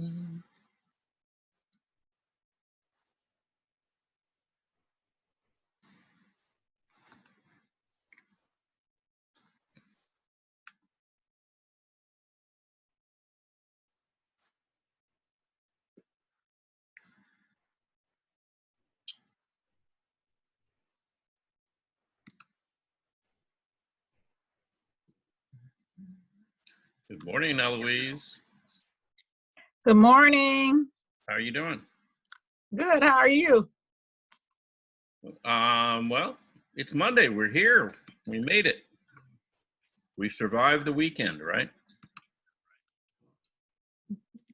Good morning, Eloise. Good morning. How are you doing? Good. How are you? Well, it's Monday. We're here. We made it. We survived the weekend, right?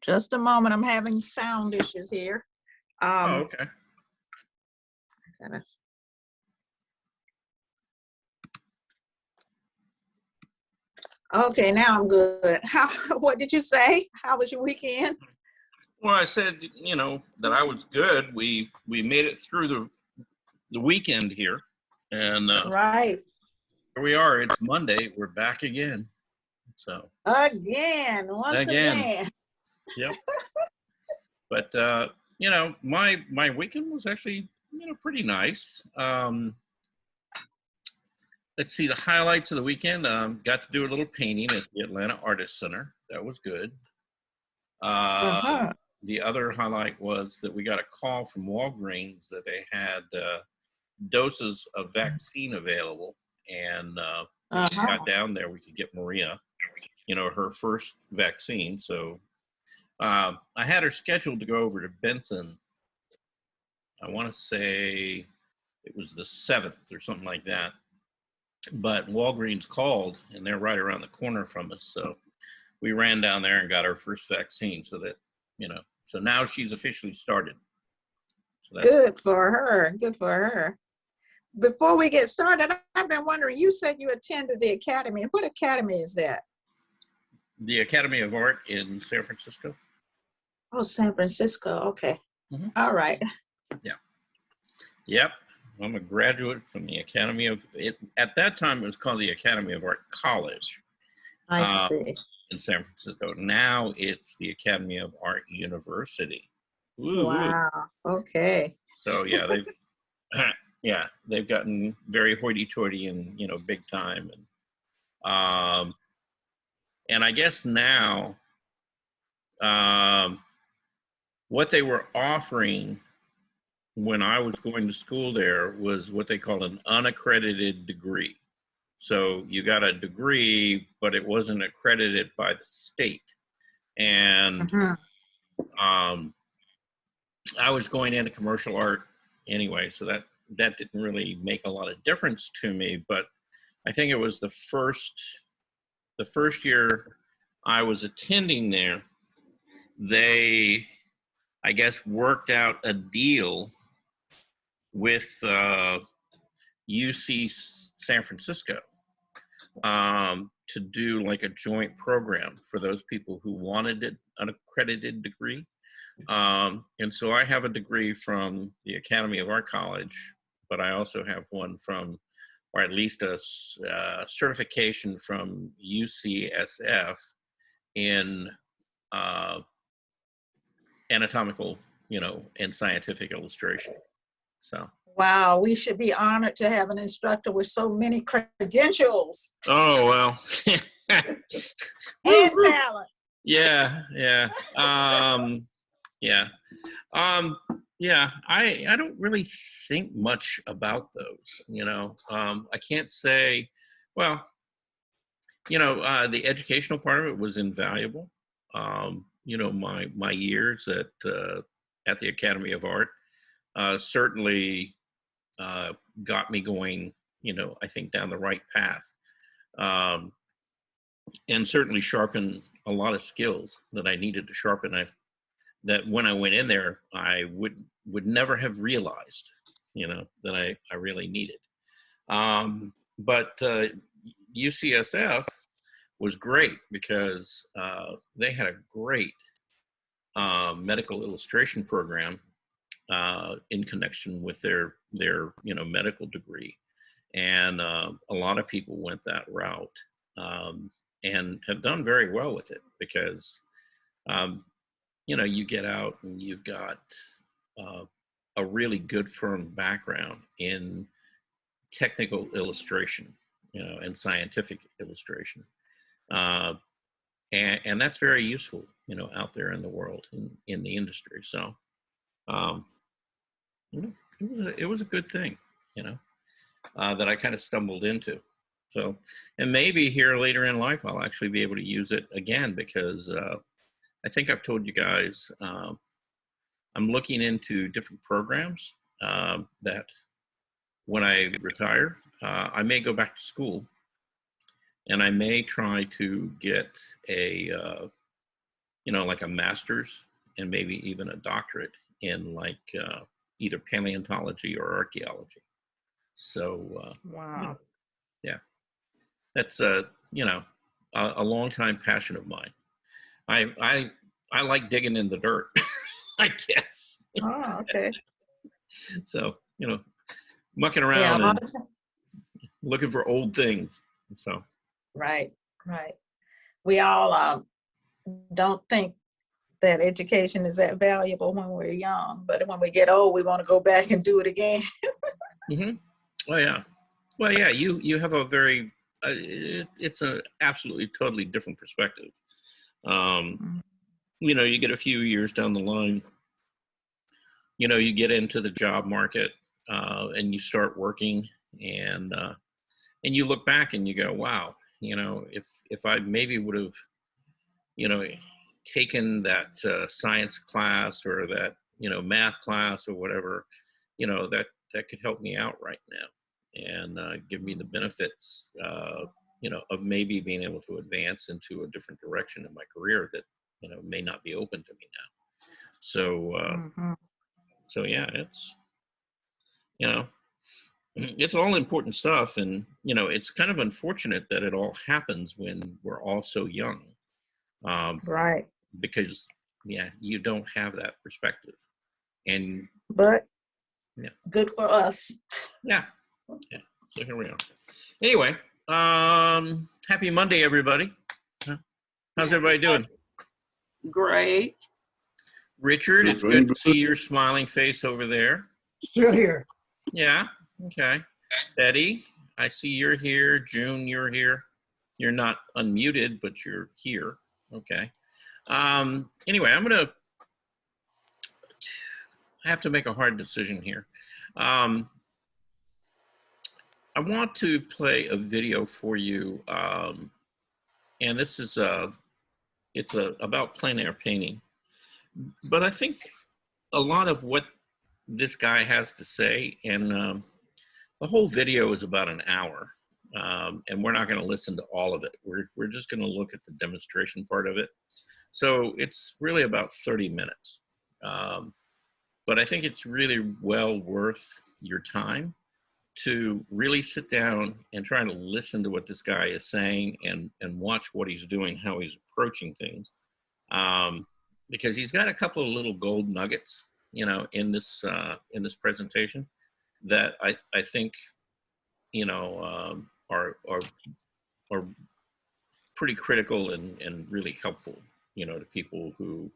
Just a moment. I'm having sound issues here. Oh, okay. Okay, now I'm good. What did you say? How was your weekend? Well, I said, that I was good. We made it through the weekend here, and Right. here we are. It's Monday. We're back again. So once again. Yep. But my weekend was actually pretty nice. Let's see the highlights of the weekend. Got to do a little painting at the Atlanta Artist Center. That was good. The other highlight was that we got a call from Walgreens that they had doses of vaccine available, and if she got down there, we could get Maria, her first vaccine. So I had her scheduled to go over to Benson. I want to say it was the 7th or something like that. But Walgreens called, and they're right around the corner from us. So we ran down there and got our first vaccine, so that, so now she's officially started. So good for her. Good for her. Before we get started, I've been wondering, you said you attended the academy. What academy is that? The Academy of Art in San Francisco. Oh, San Francisco. Okay. All right. Yeah. Yep. I'm a graduate from the Academy of it. At that time, it was called the Academy of Art College. I see. In San Francisco. Now it's the Academy of Art University. Ooh, wow. Okay. So they've gotten very hoity-toity and big time, and I guess now what they were offering when I was going to school there was what they called an unaccredited degree. So you got a degree, but it wasn't accredited by the state. And I was going into commercial art anyway, so that didn't really make a lot of difference to me. But I think it was the first year I was attending there, they, I guess, worked out a deal with UC San Francisco to do like a joint program for those people who wanted an accredited degree. And so I have a degree from the Academy of Art College, but I also have one from, or at least a certification from UCSF in anatomical, and scientific illustration. So. Wow, we should be honored to have an instructor with so many credentials. Oh, well. And talent. Yeah. I don't really think much about those, I can't say, well, the educational part of it was invaluable. My years at the Academy of Art certainly got me going, I think down the right path, and certainly sharpened a lot of skills that I needed to sharpen. That when I went in there, I would never have realized, that I really needed. But UCSF was great because they had a great medical illustration program in connection with their medical degree, and a lot of people went that route and have done very well with it because you know, you get out and you've got a really good firm background in technical illustration, you know, and scientific illustration. And that's very useful, you know, out there in the world, in the industry. So, you know, it was a good thing, you know, that I kind of stumbled into. So, and maybe here later in life, I'll actually be able to use it again, because I think I've told you guys, I'm looking into different programs that when I retire, I may go back to school, and I may try to get a, you know, like a master's and maybe even a doctorate in like either paleontology or archaeology. So, Wow. yeah, that's you know, a long time passion of mine. I like digging in the dirt, I guess. Oh, okay. So, you know, mucking Yeah, a around lot and of time. looking for old things. So, Right, right. We all don't think that education is that valuable when we're young, but when we get old, we want to go back and do it again. oh yeah, well yeah, you have a very it's a absolutely totally different perspective. Um, you know, you get a few years down the line, you know, you get into the job market and you start working, and you look back and you go, wow, you know, if I maybe would have, you know, taken that science class or that, you know, math class or whatever, you know, that could help me out right now and give me the benefits, you know, of maybe being able to advance into a different direction in my career that, you know, may not be open to me now. So, so yeah, it's, you know, it's all important stuff. And, you know, it's kind of unfortunate that it all happens when we're all so young, Right. because, yeah, you don't have that perspective. And, But yeah, good for us. yeah, yeah. So here we are. Anyway, happy Monday, everybody. How's everybody doing? Great. Richard, it's good to see your smiling face over there. Still here. Yeah, okay. Betty, I see you're here. June, you're here. You're not unmuted, but you're here. Okay. Anyway, I have to make a hard decision here. I want to play a video for you, and this is about plein air painting. But I think a lot of what this guy has to say, and the whole video is about an hour, and we're not going to listen to all of it. We're just going to look at the demonstration part of it. So it's really about 30 minutes. But I think it's really well worth your time to really sit down and try to listen to what this guy is saying and watch what he's doing, how he's approaching things. Because he's got a couple of little gold nuggets, you know, in this presentation that I think, you know, are pretty critical and really helpful, you know, to people who,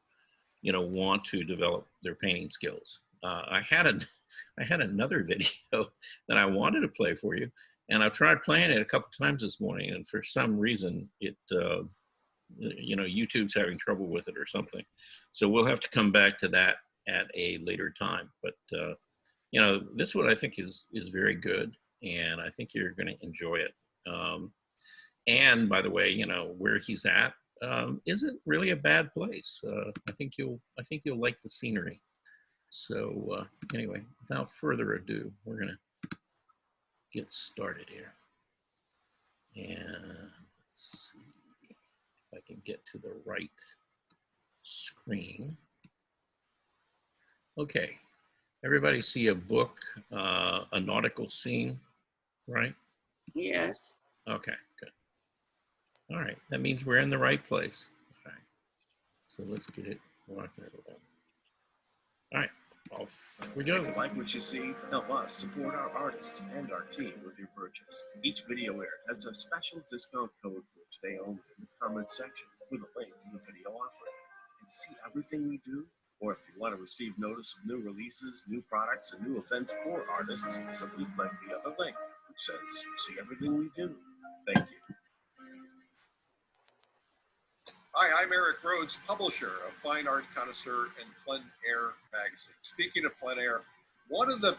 you know, want to develop their painting skills. I had another video that I wanted to play for you, and I've tried playing it a couple times this morning, and for some reason it, you know, YouTube's having trouble with it or something. So we'll have to come back to that at a later time. But you know, this one I think is very good, and I think you're going to enjoy it. And by the way, you know, where he's at isn't really a bad place. I think you'll like the scenery. So anyway, without further ado, we're gonna get started here. And let's see if I can get to the right screen. Okay, everybody see a book, a nautical scene, right? Yes. Okay, good. All right, that means we're in the right place. All right, so let's get it rocking it along. All right, off we go. If you like what you see, help us support our artists and our team with your purchase. Each video aired has a special discount code for today only in the comments section with a link to the video offering. to see everything we do, or if you want to receive notice of new releases, new products, and new events for artists, simply click the other link which says see everything we do. Thank you. Hi, I'm Eric Rhodes, publisher of Fine Art Connoisseur and Plein Air magazine. Speaking of plein air, one of the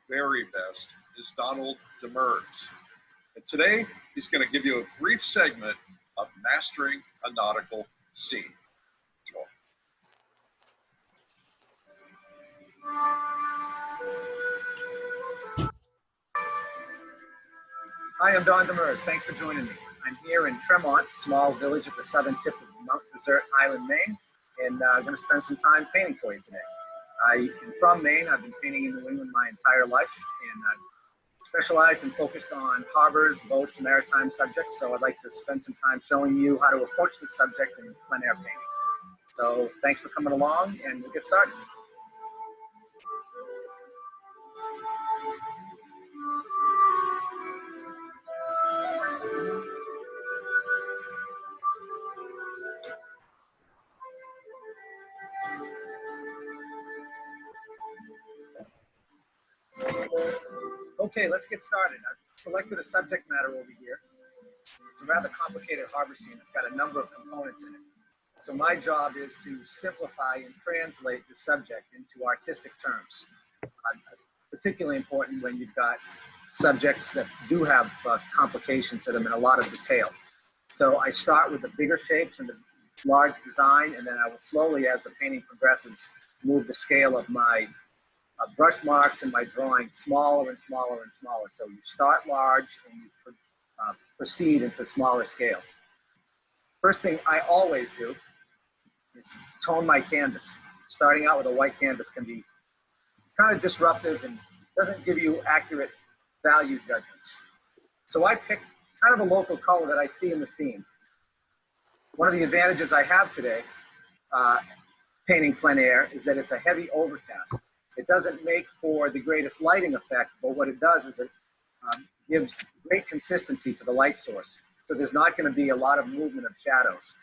very best is Donald Demers. And today, he's going to give you a brief segment of mastering a nautical scene. Enjoy. Hi, I'm Don Demers. Thanks for joining me. I'm here in Tremont, small village at the southern tip of Mount Desert Island, Maine, and I'm going to spend some time painting for you today. I'm from Maine. I've been painting in New England my entire life, and I've specialized and focused on harbors, boats, maritime subjects, so I'd like to spend some time showing you how to approach the subject in plein air painting. So thanks for coming along, and we'll get started. Okay, let's get started. I've selected a subject matter over here. It's a rather complicated harbor scene. It's got a number of components in it. So my job is to simplify and translate the subject into artistic terms. Particularly important when you've got subjects that do have complication to them and a lot of detail. So I start with the bigger shapes and the large design, and then I will slowly, as the painting progresses, move the scale of my brush marks and my drawing smaller and smaller and smaller. So you start large and you proceed into smaller scale. First thing I always do is tone my canvas. Starting out with a white canvas can be kind of disruptive and doesn't give you accurate value judgments. So I pick kind of a local color that I see in the scene. One of the advantages I have today painting plein air is that it's a heavy overcast. It doesn't make for the greatest lighting effect, but what it does is it gives great consistency to the light source. So there's not going to be a lot of movement of shadows.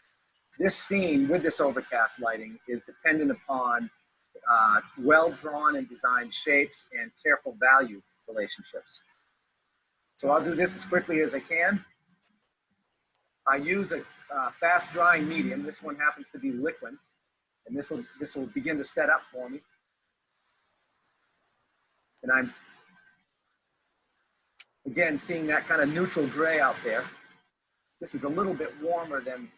This scene with this overcast lighting is dependent upon well-drawn and designed shapes and careful value relationships. So I'll do this as quickly as I can. I use a fast-drying medium. This one happens to be liquid, and this will begin to set up for me. And I'm, again, seeing that kind of neutral gray out there. This is a little bit warmer than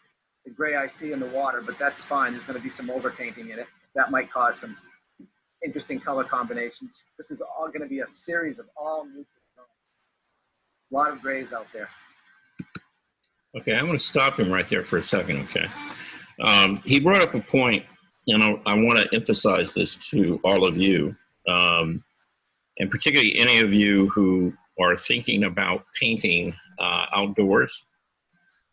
the gray I see in the water, but that's fine. There's going to be some overpainting in it. That might cause some interesting color combinations. This is all going to be a series of all neutral tones. A lot of grays out there. Okay, I'm going to stop him right there for a second, okay? He brought up a point, and I want to emphasize this to all of you, and particularly any of you who are thinking about painting outdoors.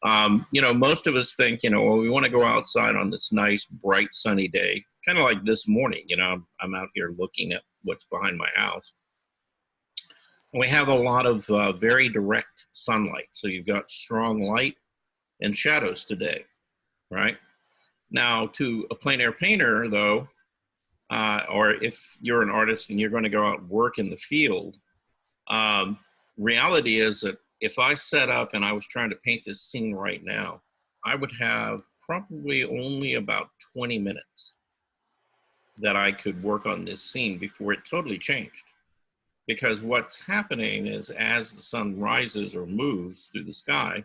You know, most of us think, you know, well, we want to go outside on this nice, bright, sunny day, kind of like this morning. You know, I'm out here looking at what's behind my house. And we have a lot of very direct sunlight. So you've got strong light and shadows today, right? Now, to a plein air painter, though, or if you're an artist and you're going to go out and work in the field, reality is that if I set up and I was trying to paint this scene right now, I would have probably only about 20 minutes that I could work on this scene before it totally changed. Because what's happening is as the sun rises or moves through the sky,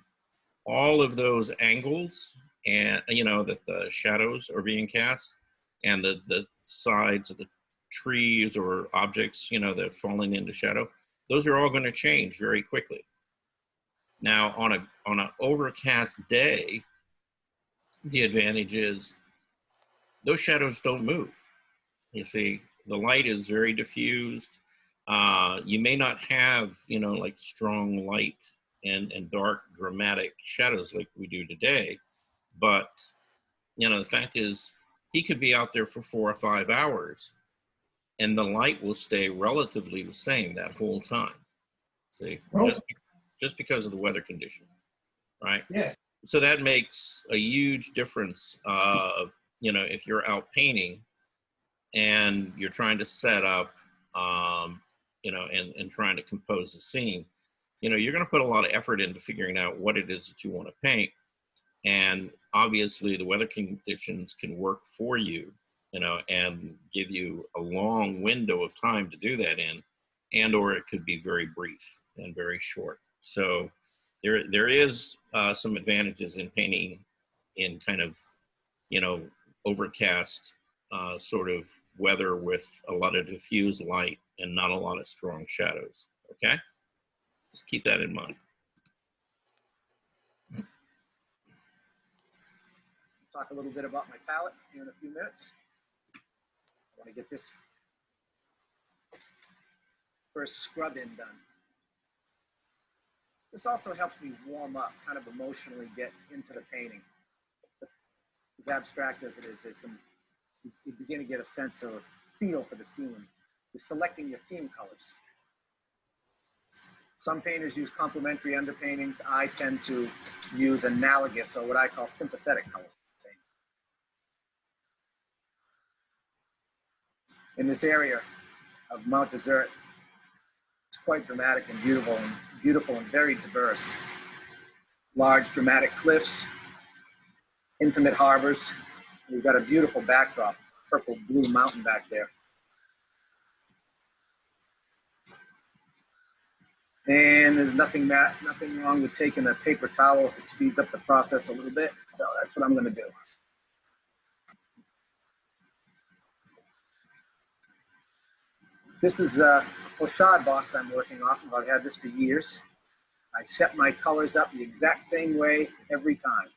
all of those angles and, you know, that the shadows are being cast and the sides of the trees or objects, you know, that are falling into shadow, those are all going to change very quickly. Now, on an overcast day, the advantage is those shadows don't move. You see, the light is very diffused. You may not have, you know, like strong light and dark, dramatic shadows like we do today, but, you know, the fact is, he could be out there for 4 or 5 hours, and the light will stay relatively the same that whole time. See, just because of the weather condition, right? Yes. so that makes a huge difference. You know, if you're out painting and you're trying to set up, you know, and trying to compose a scene, you know, you're going to put a lot of effort into figuring out what it is that you want to paint. And obviously the weather conditions can work for you, you know, and give you a long window of time to do that in, and or it could be very brief and very short. So there is some advantages in painting in kind of, you know, overcast sort of weather with a lot of diffuse light and not a lot of strong shadows. Okay, just keep that in mind. Talk a little bit about my palette here in a few minutes. I want to get this first scrub in done. This also helps me warm up, kind of emotionally get into the painting. As abstract as it is, there's some, you begin to get a sense of feel for the scene. You're selecting your theme colors. Some painters use complementary underpaintings. I tend to use analogous, or what I call sympathetic colors. In this area of Mount Desert, it's quite dramatic and beautiful and very diverse. Large dramatic cliffs, intimate harbors. We've got a beautiful backdrop, purple blue mountain back there. And there's nothing wrong with taking a paper towel if it speeds up the process a little bit. So that's what I'm going to do. This is a pochade box I'm working off of. I've had this for years. I set my colors up the exact same way every time.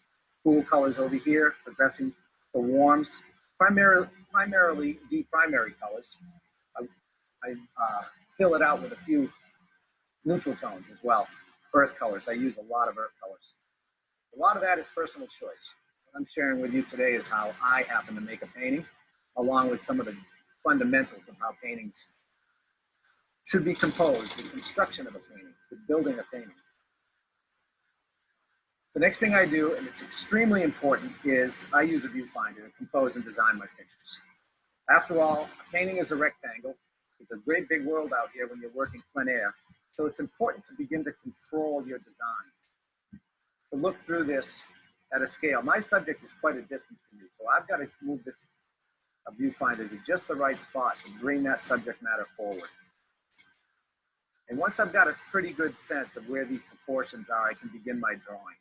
Cool colors over here, progressing for warms, primarily the primary colors. I fill it out with a few neutral tones as well. Earth colors, I use a lot of earth colors. A lot of that is personal choice. What I'm sharing with you today is how I happen to make a painting, along with some of the fundamentals of how paintings should be composed, the construction of a painting, the building a painting. The next thing I do, and it's extremely important, is I use a viewfinder to compose and design my pictures. After all, a painting is a rectangle. It's a great big world out here when you're working plein air. So it's important to begin to control your design, to look through this at a scale. My subject is quite a distance from you, so I've got to move this viewfinder to just the right spot to bring that subject matter forward. And once I've got a pretty good sense of where these proportions are, I can begin my drawing.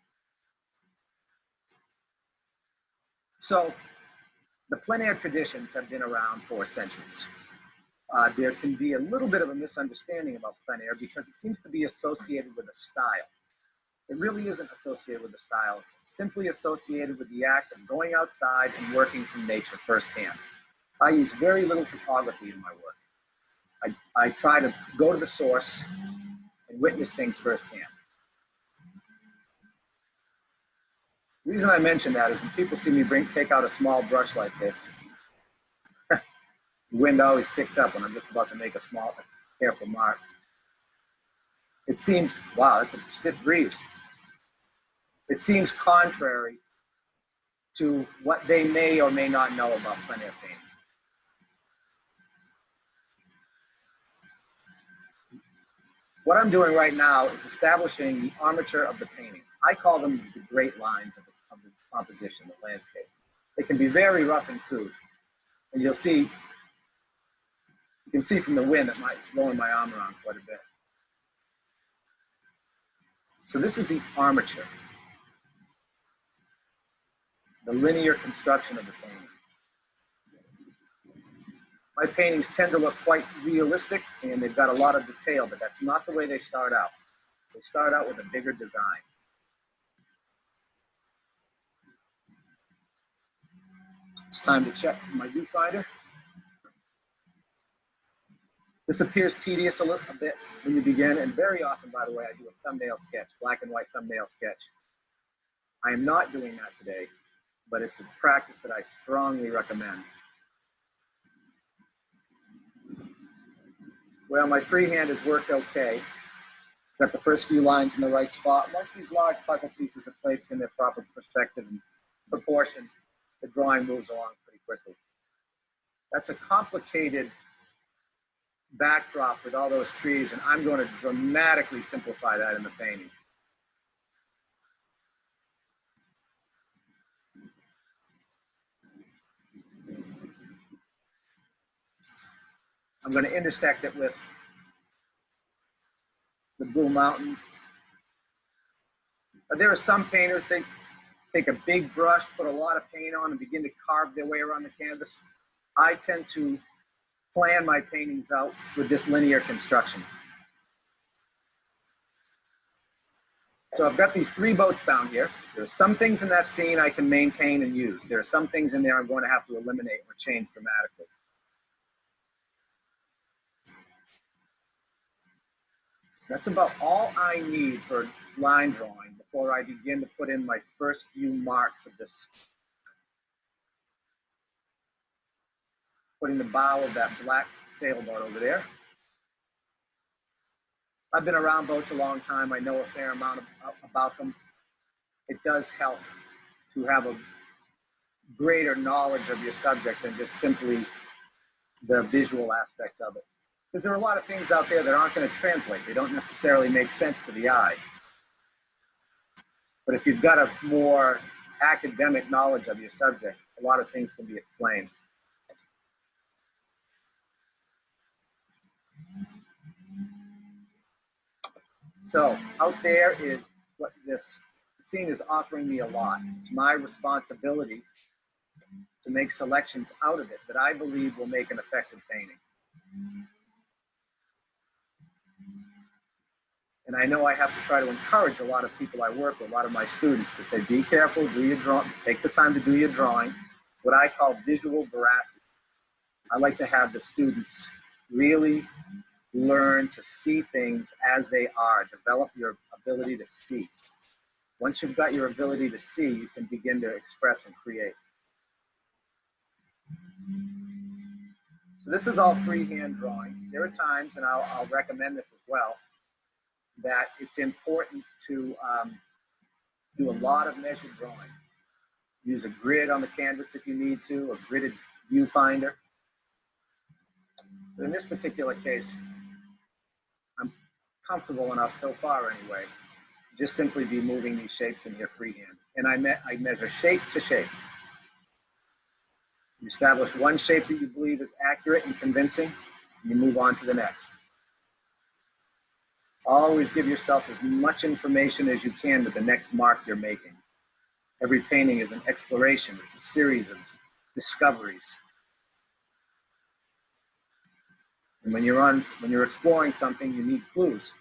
So the plein air traditions have been around for centuries. There can be a little bit of a misunderstanding about plein air because it seems to be associated with a style. It really isn't associated with a style. It's simply associated with the act of going outside and working from nature firsthand. I use very little photography in my work. I try to go to the source and witness things firsthand. The reason I mention that is when people see me take out a small brush like this, the wind always picks up when I'm just about to make a small, careful mark. It seems, wow, that's a stiff breeze. It seems contrary to what they may or may not know about plein air painting. What I'm doing right now is establishing the armature of the painting. I call them the great lines of the composition, the landscape. They can be very rough and crude. And you can see from the wind that it's blowing my arm around quite a bit. So this is the armature, the linear construction of the painting. My paintings tend to look quite realistic and they've got a lot of detail, but that's not the way they start out. They start out with a bigger design. It's time to check my viewfinder. This appears tedious a bit when you begin, and very often, by the way, I do a thumbnail sketch, black and white thumbnail sketch. I am not doing that today, but it's a practice that I strongly recommend. Well, my freehand has worked okay. Got the first few lines in the right spot. Once these large puzzle pieces are placed in their proper perspective and proportion, the drawing moves along pretty quickly. That's a complicated backdrop with all those trees, and I'm going to dramatically simplify that in the painting. I'm going to intersect it with the Blue Mountain. There are some painters, they take a big brush, put a lot of paint on, and begin to carve their way around the canvas. I tend to plan my paintings out with this linear construction. So I've got these 3 boats down here. There are some things in that scene I can maintain and use. There are some things in there I'm going to have to eliminate or change dramatically. That's about all I need for line drawing before I begin to put in my first few marks of this. Putting the bow of that black sailboat over there. I've been around boats a long time. I know a fair amount about them. It does help to have a greater knowledge of your subject than just simply the visual aspects of it. Because there are a lot of things out there that aren't going to translate. They don't necessarily make sense to the eye. But if you've got a more academic knowledge of your subject, a lot of things can be explained. So out there is what this scene is offering me a lot. It's my responsibility to make selections out of it that I believe will make an effective painting. And I know I have to try to encourage a lot of people I work with, a lot of my students, to say, be careful, do your drawing, take the time to do your drawing, what I call visual veracity. I like to have the students really learn to see things as they are, develop your ability to see. Once you've got your ability to see, you can begin to express and create. So this is all freehand drawing. There are times, and I'll recommend this as well, that it's important to do a lot of measured drawing. Use a grid on the canvas if you need to, a gridded viewfinder. But in this particular case, I'm comfortable enough so far anyway, just simply be moving these shapes in here freehand. And I measure shape to shape. You establish one shape that you believe is accurate and convincing, and you move on to the next. Always give yourself as much information as you can with the next mark you're making. Every painting is an exploration. It's a series of discoveries. And when you're exploring something, you need clues.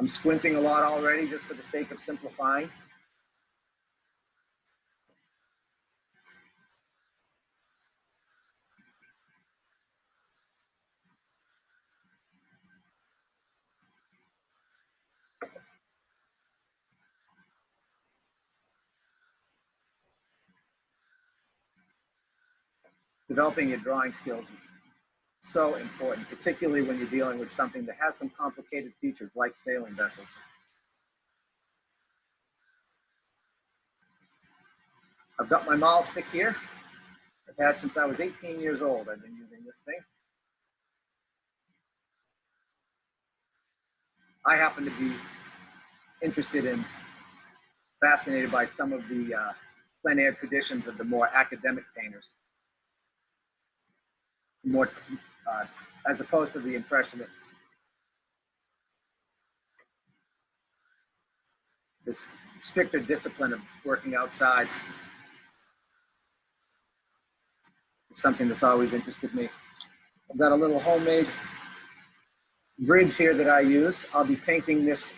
I'm squinting a lot already just for the sake of simplifying. Developing your drawing skills is so important, particularly when you're dealing with something that has some complicated features like sailing vessels. I've got my maul stick here. I've had since I was 18 years old. I've been using this thing. I happen to be interested in, fascinated by some of the plein air traditions of the more academic painters. More, as opposed to the impressionists. This stricter discipline of working outside is something that's always interested me. I've got a little homemade bridge here that I use. I'll be painting this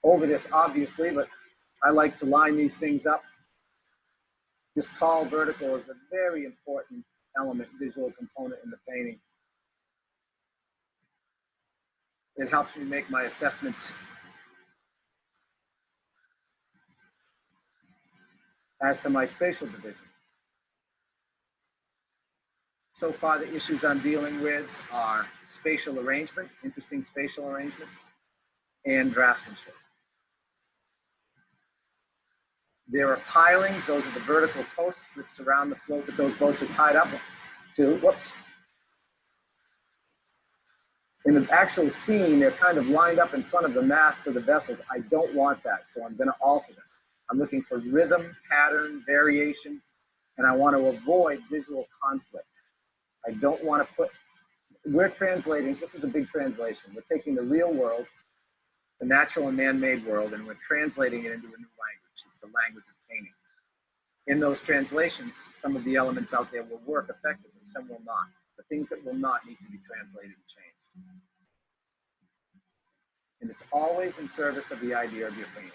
over this obviously, but I like to line these things up. This tall vertical is a very important element, visual component in the painting. It helps me make my assessments as to my spatial division. So far, the issues I'm dealing with are spatial arrangement, interesting spatial arrangement, and draftsmanship. There are pilings, those are the vertical posts that surround the float that those boats are tied up to. Whoops. In the actual scene, they're kind of lined up in front of the mast of the vessels. I don't want that, so I'm going to alter them. I'm looking for rhythm, pattern, variation, and I want to avoid visual conflict. I don't want to put, we're translating, this is a big translation. We're taking the real world, the natural and man-made world, and we're translating it into a new language. It's the language of painting. In those translations, some of the elements out there will work effectively, some will not. The things that will not need to be translated and changed. And it's always in service of the idea of your painting.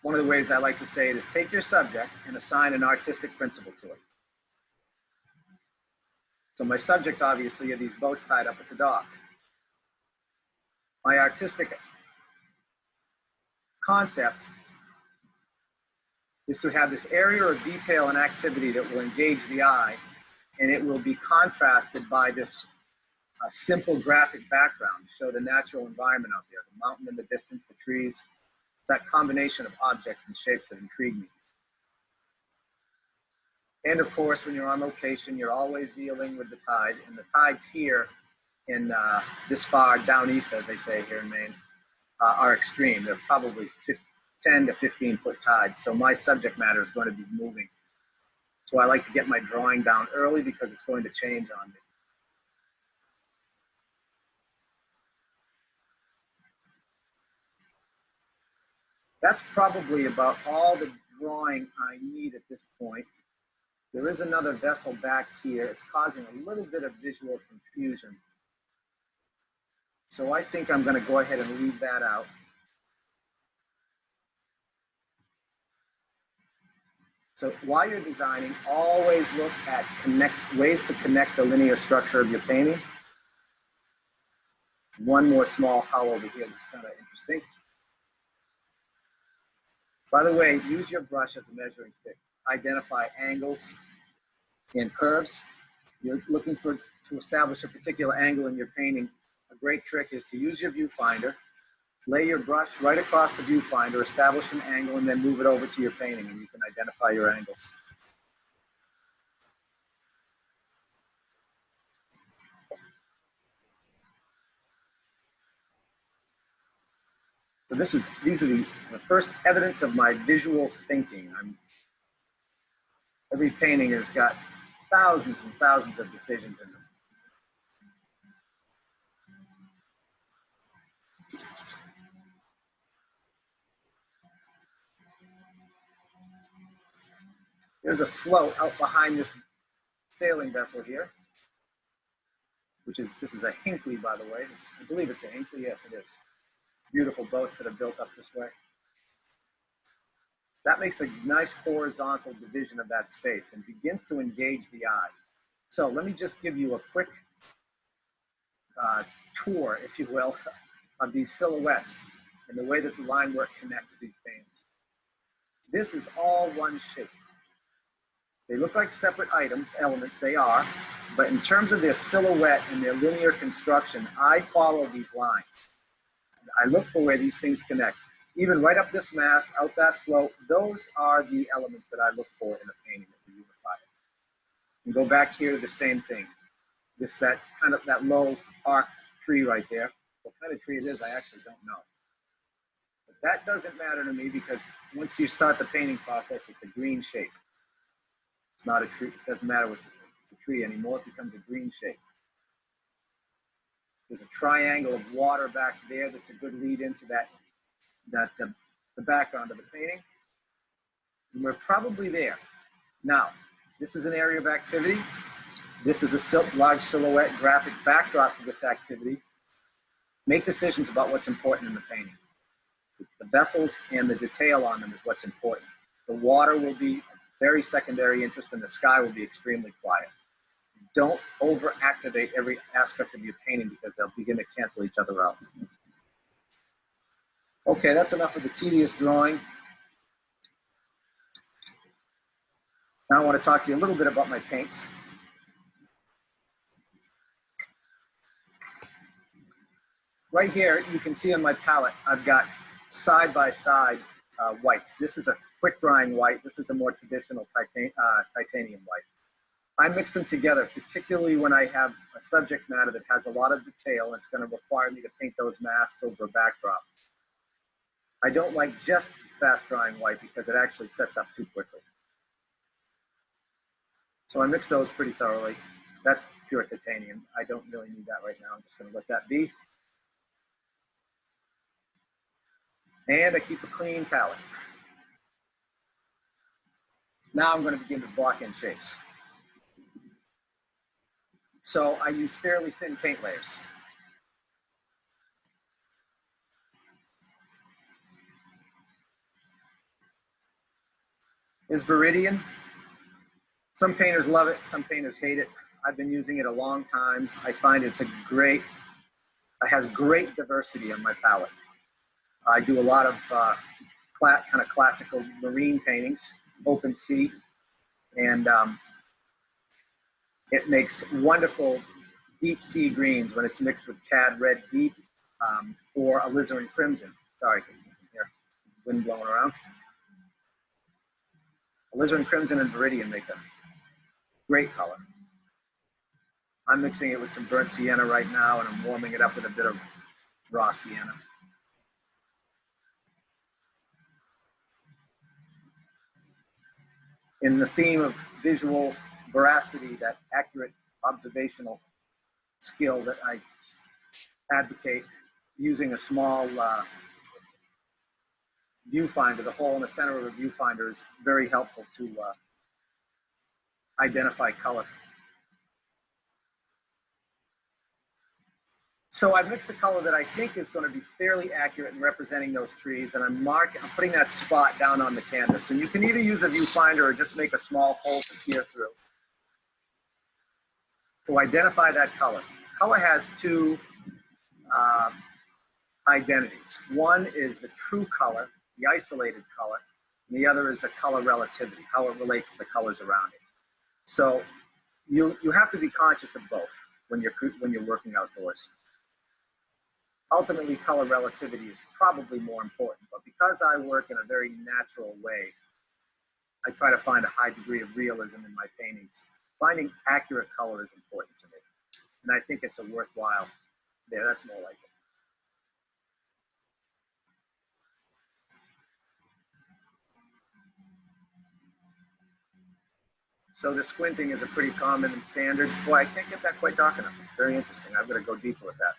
One of the ways I like to say it is take your subject and assign an artistic principle to it. So my subject, obviously, are these boats tied up at the dock. My artistic concept is to have this area of detail and activity that will engage the eye, and it will be contrasted by this simple graphic background to show the natural environment out there, the mountain in the distance, the trees, that combination of objects and shapes that intrigue me. And of course, when you're on location, you're always dealing with the tide, and the tides here in this far down east, as they say here in Maine, are extreme. They're probably 10 to 15 foot tides, so my subject matter is going to be moving. So I like to get my drawing down early because it's going to change on me. That's probably about all the drawing I need at this point. There is another vessel back here. It's causing a little bit of visual confusion. So I think I'm going to go ahead and leave that out. So while you're designing, always look at ways to connect the linear structure of your painting. One more small how over here that's kind of interesting. By the way, use your brush as a measuring stick. Identify angles and curves. You're looking to establish a particular angle in your painting. A great trick is to use your viewfinder, lay your brush right across the viewfinder, establish an angle, and then move it over to your painting, and you can identify your angles. So these are the first evidence of my visual thinking. Every painting has got thousands and thousands of decisions in them. There's a float out behind this sailing vessel here, this is a Hinkley, by the way. I believe it's a Hinkley, yes it is. Beautiful boats that are built up this way. That makes a nice horizontal division of that space and begins to engage the eye. So let me just give you a quick tour, if you will, of these silhouettes and the way that the line work connects these paintings. This is all one shape. They look like separate elements, they are, but in terms of their silhouette and their linear construction, I follow these lines. I look for where these things connect. Even right up this mast, out that float, those are the elements that I look for in a painting that we unify. And go back here to the same thing. That low arced tree right there. What kind of tree it is, I actually don't know. But that doesn't matter to me because once you start the painting process, it's a green shape. It's not a tree. It doesn't matter what's a tree anymore. It becomes a green shape. There's a triangle of water back there that's a good lead into the background of the painting. And we're probably there. Now, this is an area of activity. This is a large silhouette graphic backdrop to this activity. Make decisions about what's important in the painting. The vessels and the detail on them is what's important. The water will be very secondary interest, and the sky will be extremely quiet. Don't over-activate every aspect of your painting because they'll begin to cancel each other out. Okay, that's enough of the tedious drawing. Now I want to talk to you a little bit about my paints. Right here, you can see on my palette, I've got side-by-side whites. This is a quick drying white. This is a more traditional titanium white. I mix them together, particularly when I have a subject matter that has a lot of detail and it's going to require me to paint those masks over a backdrop. I don't like just fast drying white because it actually sets up too quickly. So I mix those pretty thoroughly. That's pure titanium. I don't really need that right now. I'm just going to let that be. And I keep a clean palette. Now I'm going to begin to block in shapes. So I use fairly thin paint layers. Is Viridian. Some painters love it, some painters hate it. I've been using it a long time. I find it has great diversity on my palette. I do a lot of kind of classical marine paintings, open sea, and it makes wonderful deep sea greens when it's mixed with cad red deep or alizarin crimson. Sorry, here, wind blowing around. Alizarin crimson and Viridian make a great color. I'm mixing it with some burnt sienna right now, and I'm warming it up with a bit of raw sienna. In the theme of visual veracity, that accurate observational skill that I advocate, using a small viewfinder, the hole in the center of a viewfinder is very helpful to identify color. So I've mixed the color that I think is going to be fairly accurate in representing those trees, and I'm putting that spot down on the canvas. And you can either use a viewfinder or just make a small hole to peer through to identify that color. Color has two identities. One is the true color, the isolated color, and the other is the color relativity, how it relates to the colors around it. So you have to be conscious of both when you're working outdoors. Ultimately, color relativity is probably more important, but because I work in a very natural way, I try to find a high degree of realism in my paintings. Finding accurate color is important to me, and I think it's a worthwhile. There, that's more like it. So the squinting is a pretty common and standard. Boy, I can't get that quite dark enough. It's very interesting. I'm going to go deeper with that.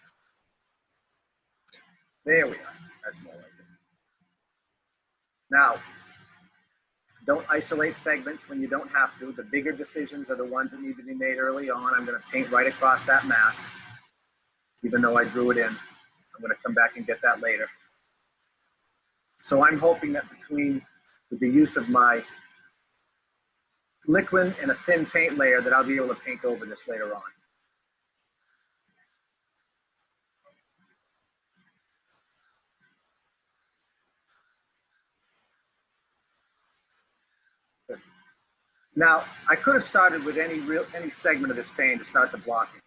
There we are. That's more like it. Now, don't isolate segments when you don't have to. The bigger decisions are the ones that need to be made early on. I'm going to paint right across that mask, even though I drew it in. I'm going to come back and get that later. So I'm hoping that with the use of my liquid and a thin paint layer, that I'll be able to paint over this later on. Now, I could have started with any segment of this paint to start the blocking.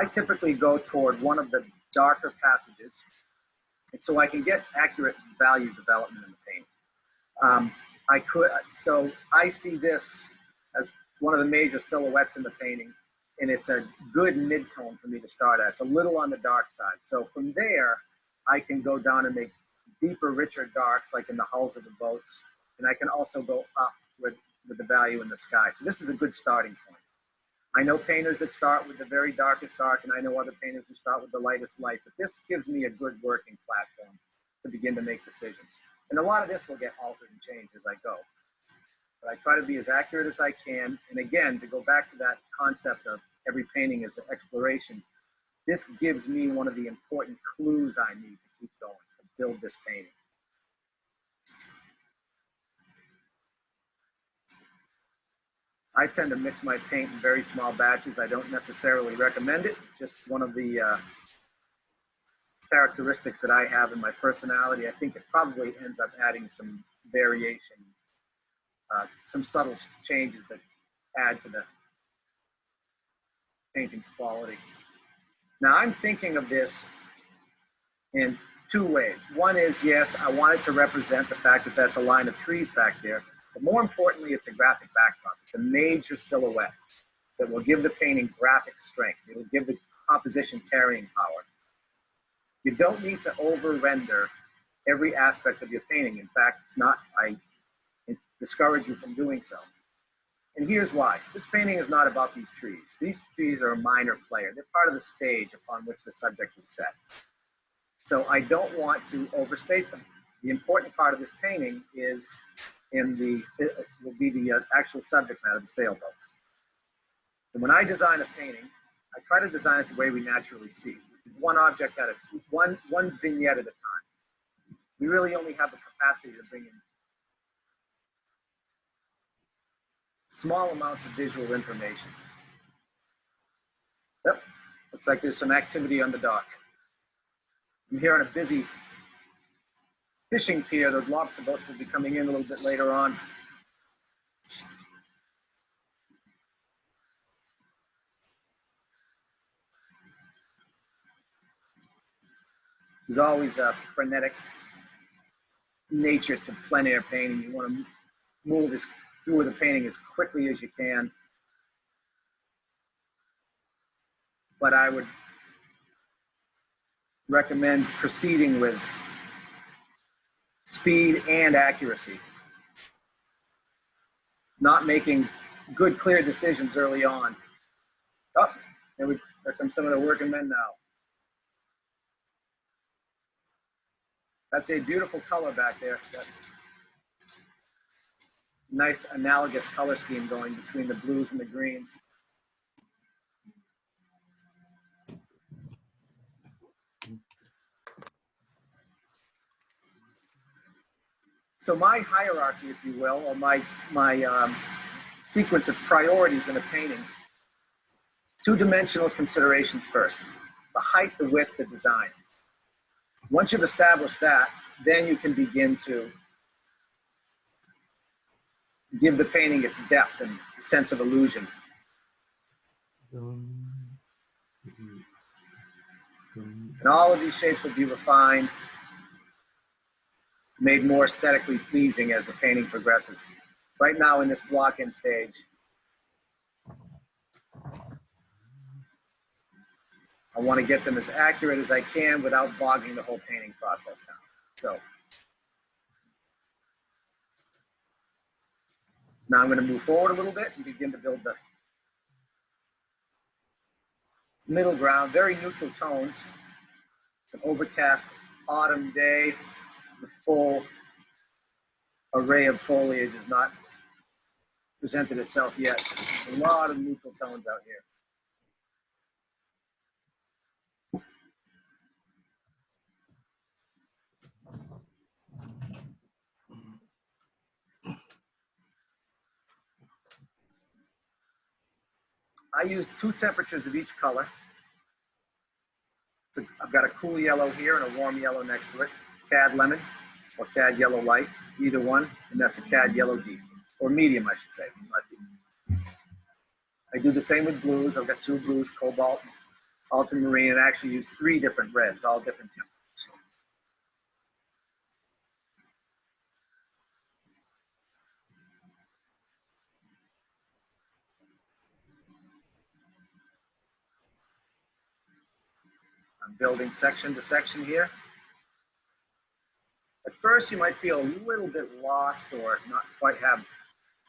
I typically go toward one of the darker passages, and so I can get accurate value development in the paint. So I see this as one of the major silhouettes in the painting, and it's a good mid-tone for me to start at. It's a little on the dark side. So from there, I can go down and make deeper, richer darks, like in the hulls of the boats, and I can also go up with the value in the sky. So this is a good starting point. I know painters that start with the very darkest dark, and I know other painters who start with the lightest light, but this gives me a good working platform to begin to make decisions. And a lot of this will get altered and changed as I go. But I try to be as accurate as I can. And again, to go back to that concept of every painting is an exploration, this gives me one of the important clues I need to keep going, to build this painting. I tend to mix my paint in very small batches. I don't necessarily recommend it. Just one of the characteristics that I have in my personality. I think it probably ends up adding some variation some subtle changes that add to the painting's quality. Now I'm thinking of this in two ways. One is, yes, I want it to represent the fact that that's a line of trees back there, but more importantly, it's a graphic backdrop. It's a major silhouette that will give the painting graphic strength. It'll give the composition carrying power. You don't need to over-render every aspect of your painting. In fact, it's not, I discourage you from doing so. And here's why. This painting is not about these trees. These trees are a minor player. They're part of the stage upon which the subject is set. So I don't want to overstate them. The important part of this painting is will be the actual subject matter, the sailboats. And when I design a painting, I try to design it the way we naturally see, which is one object at a one vignette at a time. We really only have the capacity to bring in small amounts of visual information. Yep, looks like there's some activity on the dock. I'm here on a busy fishing pier. Those lobster boats will be coming in a little bit later on. There's always a frenetic nature to plein air painting. You want to move through the painting as quickly as you can. But I would recommend proceeding with speed and accuracy. Not making good, clear decisions early on. Oh, there comes some of the working men now. That's a beautiful color back there. That nice analogous color scheme going between the blues and the greens. So my hierarchy, if you will, or my sequence of priorities in a painting, two-dimensional considerations first. The height, the width, the design. Once you've established that, then you can begin to give the painting its depth and sense of illusion. And all of these shapes will be refined, made more aesthetically pleasing as the painting progresses. Right now in this block-in stage, I want to get them as accurate as I can without bogging the whole painting process down. So now I'm going to move forward a little bit and begin to build the middle ground, very neutral tones. It's an overcast autumn day. The full array of foliage has not presented itself yet. There's a lot of neutral tones out here. I use two temperatures of each color. So I've got a cool yellow here and a warm yellow next to it. Cad lemon or cad yellow light, either one, and that's a cad yellow deep, or medium, I should say. I do the same with blues. I've got two blues, cobalt, ultramarine, and I actually use three different reds, all different temperatures. I'm building section to section here. At first, you might feel a little bit lost or not quite have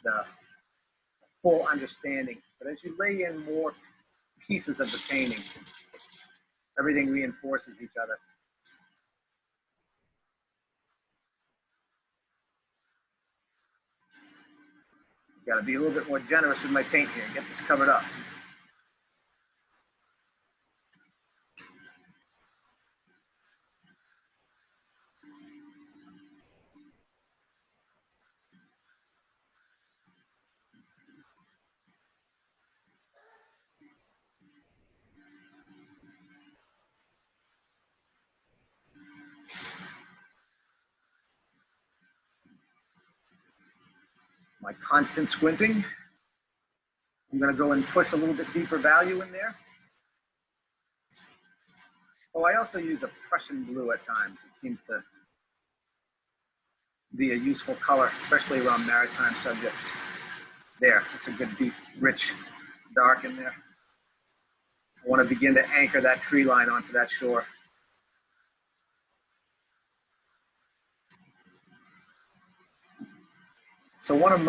the full understanding. But as you lay in more pieces of the painting, everything reinforces each other. Got to be a little bit more generous with my paint here and get this covered up. My my constant squinting. I'm going to go and push a little bit deeper value in there. Oh, I also use a Prussian blue at times. It seems to be a useful color, especially around maritime subjects. There, it's a good deep, rich dark in there. I want to begin to anchor that tree line onto that shore. So one of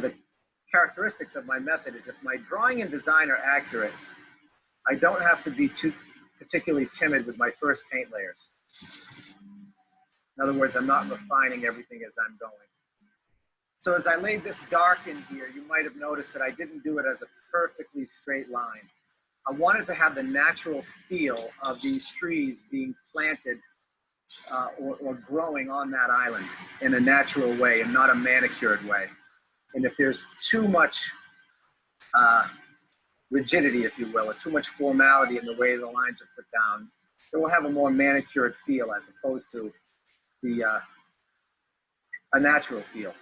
the characteristics of my method is if my drawing and design are accurate, I don't have to be too particularly timid with my first paint layers. In other words, I'm not refining everything as I'm going. So as I laid this dark in here, you might have noticed that I didn't do it as a perfectly straight line. I wanted to have the natural feel of these trees being planted or growing on that island in a natural way and not a manicured way. And if there's too much rigidity, if you will, or too much formality in the way the lines are put down, it will have a more manicured feel as opposed to a natural feel.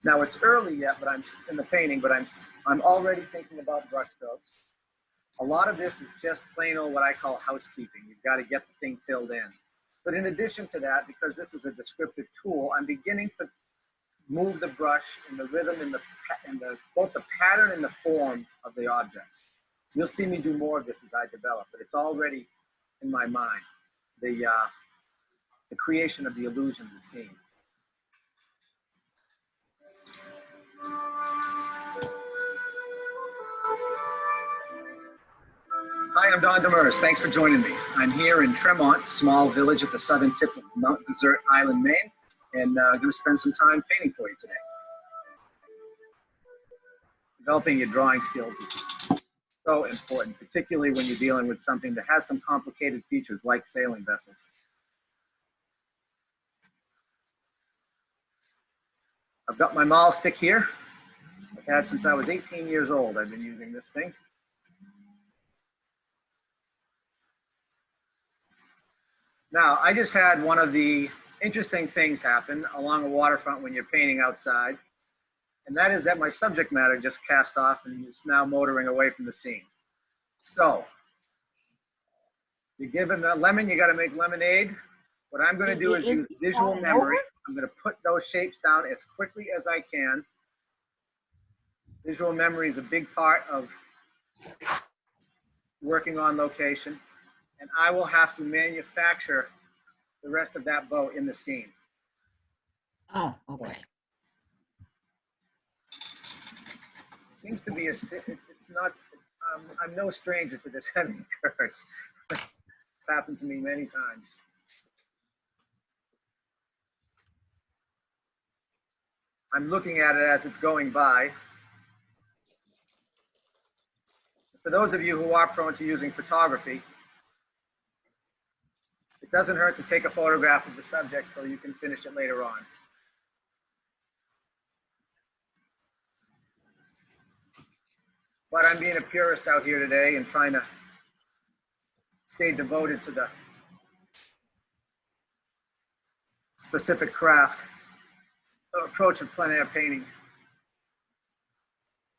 Now it's early yet, but I'm in the painting, but I'm already thinking about brush strokes. A lot of this is just plain old what I call housekeeping. You've got to get the thing filled in. But in addition to that, because this is a descriptive tool, I'm beginning to move the brush in the rhythm, in both the pattern and the form of the objects. You'll see me do more of this as I develop, but it's already in my mind, the creation of the illusion of the scene. Hi, I'm Don Demers. Thanks for joining me. I'm here in Tremont, small village at the southern tip of Mount Desert Island, Maine, and I'm going to spend some time painting for you today. Developing your drawing skills is so important, particularly when you're dealing with something that has some complicated features like sailing vessels. I've got my maul stick here. I've had since I was 18 years old. I've been using this thing. Now, I just had one of the interesting things happen along a waterfront when you're painting outside, and that is that my subject matter just cast off and is now motoring away from the scene. So, you're given a lemon, you got to make lemonade. What I'm going to do is use visual memory. I'm going to put those shapes down as quickly as I can. Visual memory is a big part of working on location, and I will have to manufacture the rest of that boat in the scene. Oh, okay. Seems to be it's not, I'm no stranger to this heavy curve. It's happened to me many times. I'm looking at it as it's going by. For those of you who are prone to using photography, it doesn't hurt to take a photograph of the subject so you can finish it later on. But I'm being a purist out here today and trying to stay devoted to the specific craft approach of plein air painting.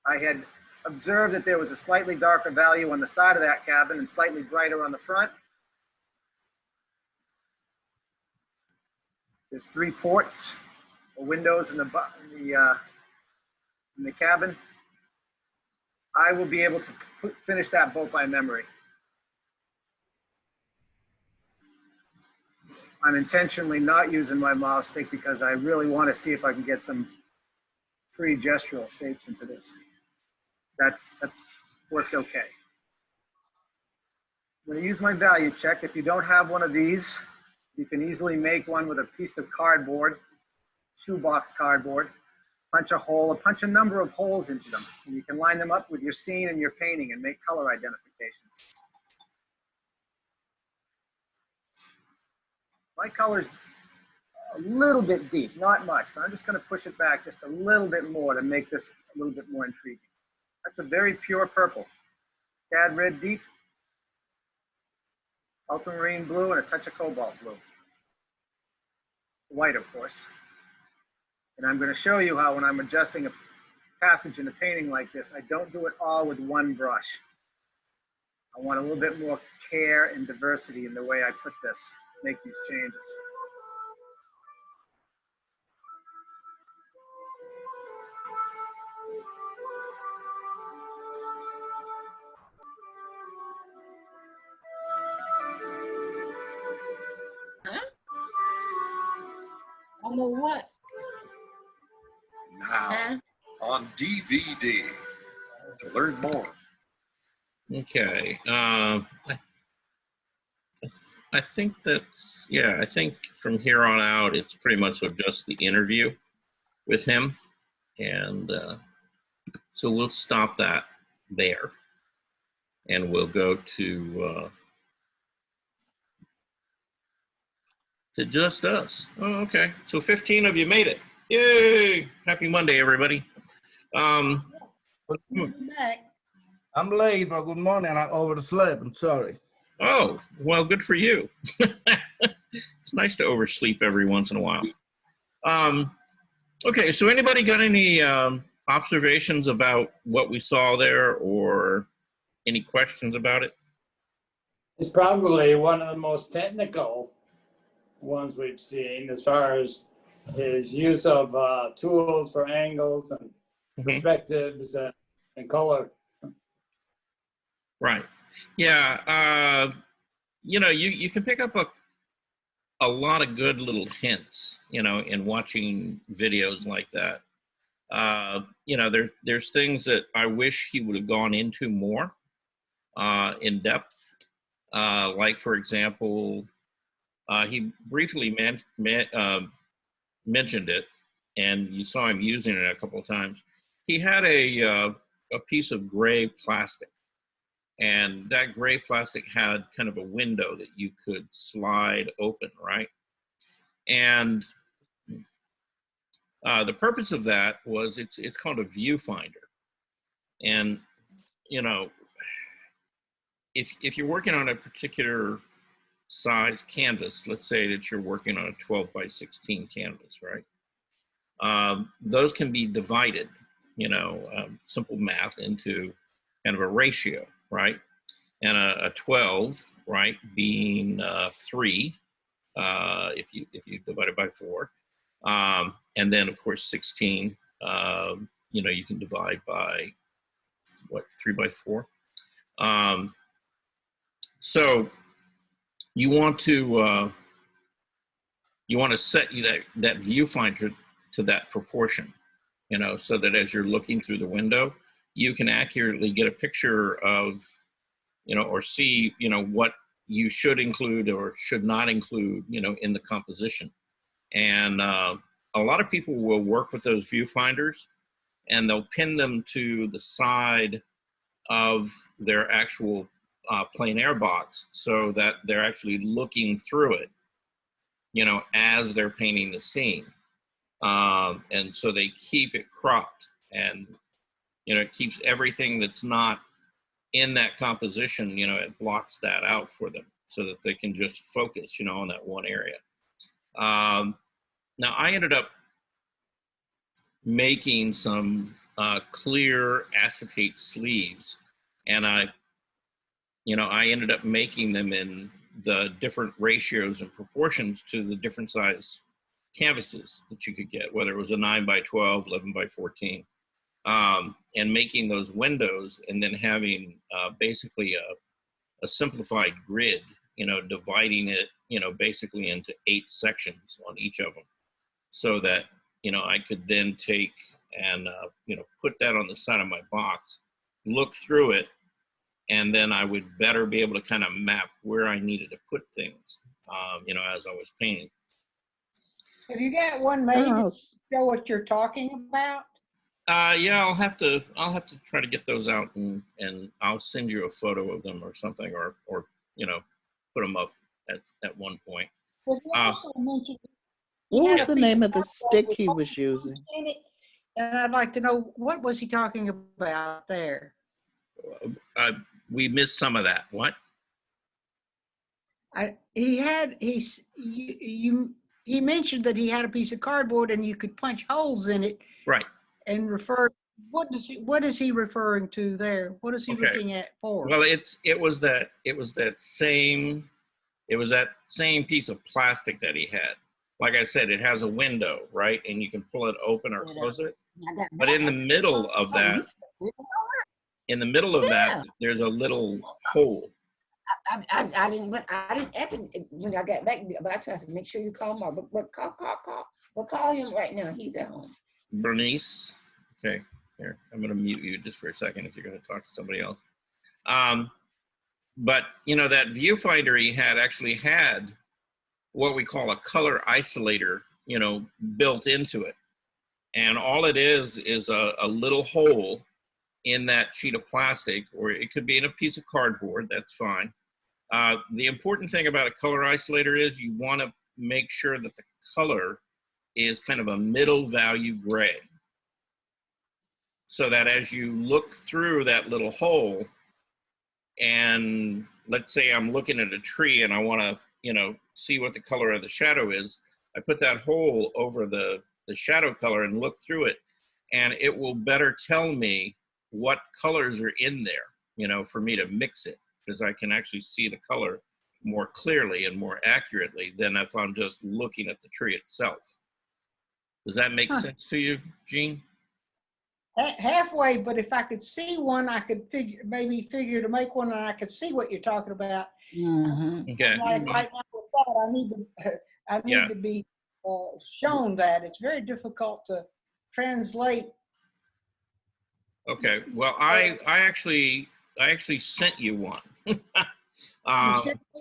I had observed that there was a slightly darker value on the side of that cabin and slightly brighter on the front. There's 3 ports or windows in the cabin. I will be able to finish that boat by memory. I'm intentionally not using my mouse stick because I really want to see if I can get some free gestural shapes into this. That works okay. I'm going to use my value check. If you don't have one of these, you can easily make one with a piece of cardboard, shoebox cardboard. Punch a hole, punch a number of holes into them. And you can line them up with your scene and your painting and make color identifications. My color's a little bit deep, not much, but I'm just going to push it back just a little bit more to make this a little bit more intriguing. That's a very pure purple. Cad red deep, ultramarine blue, and a touch of cobalt blue. white, of course. And I'm going to show you how when I'm adjusting a passage in a painting like this, I don't do it all with one brush. I want a little bit more care and diversity in the way I put this, make these changes. Huh? I know what. Now Huh? on DVD. To learn more, Okay. I think that's, yeah, I think from here on out, it's pretty much just the interview with him. And so we'll stop that there. And we'll go to just us. Oh, okay. So 15 of you made it. Yay! Happy Monday, everybody. I'm late, but good morning. I overslept. I'm sorry. Oh, well, good for you. It's nice to oversleep every once in a while. Okay, so anybody got any observations about what we saw there or any questions about it? It's probably one of the most technical ones we've seen as far as his use of tools for angles and perspectives and color. Right. Yeah. You know, you can pick up a lot of good little hints, you know, in watching videos like that. You know, there's things that I wish he would have gone into more in depth. Like, for example, he briefly mentioned it, and you saw him using it a couple of times. He had a piece of gray plastic, and that gray plastic had kind of a window that you could slide open, right? And the purpose of that was it's called a viewfinder. And, you know, if you're working on a particular size canvas, let's say that you're working on a 12 by 16 canvas, right? Those can be divided, you know, simple math into kind of a ratio, right? And a 12, right, being 3, if you divide it by 4, and then of course 16, you know, you can divide by what, 3 by 4. So you want to set that viewfinder to that proportion, you know, so that as you're looking through the window, you can accurately get a picture of, you know, or see, you know, what you should include or should not include, you know, in the composition. And a lot of people will work with those viewfinders, and they'll pin them to the side of their actual plein air box so that they're actually looking through it, you know, as they're painting the scene. And so they keep it cropped, and, you know, it keeps everything that's not in that composition, you know, it blocks that out for them so that they can just focus, you know, on that one area. Now, I ended up making some clear acetate sleeves, and I ended up making them in the different ratios and proportions to the different size canvases that you could get, whether it was a 9 by 12, 11 by 14, and making those windows, and then having basically a simplified grid, you know, dividing it, you know, basically into 8 sections on each of them, so that, you know, I could then take and, you know, put that on the side of my box, look through it, and then I would better be able to kind of map where I needed to put things, you know, as I was painting. Have you got one made to show what you're talking about? Yeah, I'll have to try to get those out, and I'll send you a photo of them or something, or you know, put them up at one point. Well, you also mentioned What was the name of the stick he was using? and I'd like to know, what was he talking about there? We missed some of that. What? You he mentioned that he had a piece of cardboard and you could punch holes in it Right. and refer, what is he referring to there? What is he Okay. looking at for? Well, it was that same piece of plastic that he had. Like I said, it has a window, right? And you can pull it open or close it. But in the middle of that, there's a little hole. I didn't ask him when I got back, but I tried to make sure you call Mark. But call him right now. He's at home. Bernice. Okay, here, I'm going to mute you just for a second if you're going to talk to somebody else. But, you know, that viewfinder he had actually had what we call a color isolator, you know, built into it. And all it is a little hole in that sheet of plastic, or it could be in a piece of cardboard, that's fine. The important thing about a color isolator is you want to make sure that the color is kind of a middle value gray. So that as you look through that little hole, and let's say I'm looking at a tree and I want to, you know, see what the color of the shadow is, I put that hole over the shadow color and look through it, and it will better tell me what colors are in there, you know, for me to mix it, because I can actually see the color more clearly and more accurately than if I'm just looking at the tree itself. Does that make sense to you, Gene? Halfway, but if I could see one, I could figure to make one and I could see what you're talking about. Okay. Like right now with that, I need to be shown that. It's very difficult to translate. Okay. Well, I actually sent you one. You sent me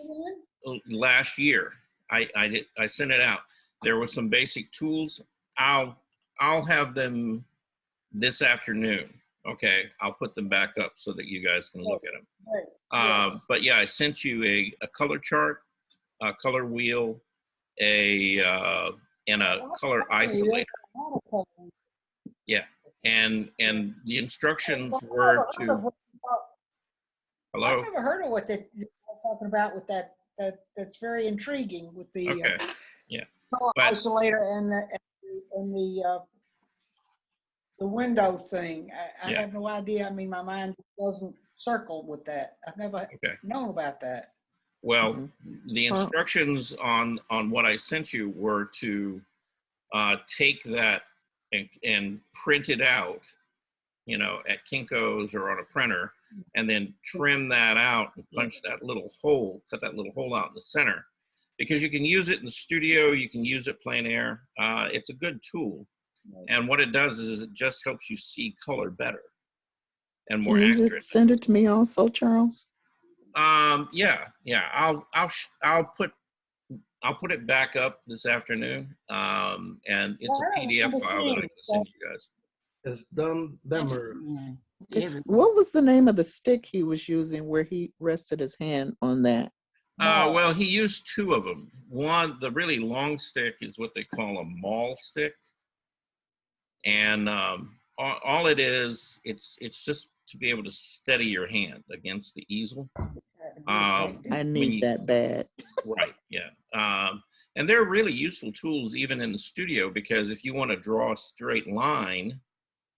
one? Last year. I sent it out. There were some basic tools. I'll have them this afternoon. Okay, I'll put them back up so that you guys can look at them. Yes. But yeah, I sent you a color chart, a color wheel, and a color isolator. Yeah, and the instructions were to. Hello. I've never heard of what they're talking about with that. That's very intriguing with the Okay. color isolator and the window thing. I have no idea. I mean, my mind doesn't circle with that. I've never known about that. Well, the instructions on what I sent you were to take that and print it out, you know, at Kinko's or on a printer, and then trim that out and punch that little hole, cut that little hole out in the center, because you can use it in the studio, you can use it plein air. It's a good tool. And what it does is it just helps you see color better and more accurate. Send it to me also, Charles. Yeah. I'll put it back up this afternoon. And it's a PDF file that I'm gonna send you guys. It's done. What was the name of the stick he was using where he rested his hand on that? Well, he used two of them. One, the really long stick, is what they call a maul stick. And all it is, it's just to be able to steady your hand against the easel. I need that bad. Right, yeah. And they're really useful tools even in the studio, because if you want to draw a straight line,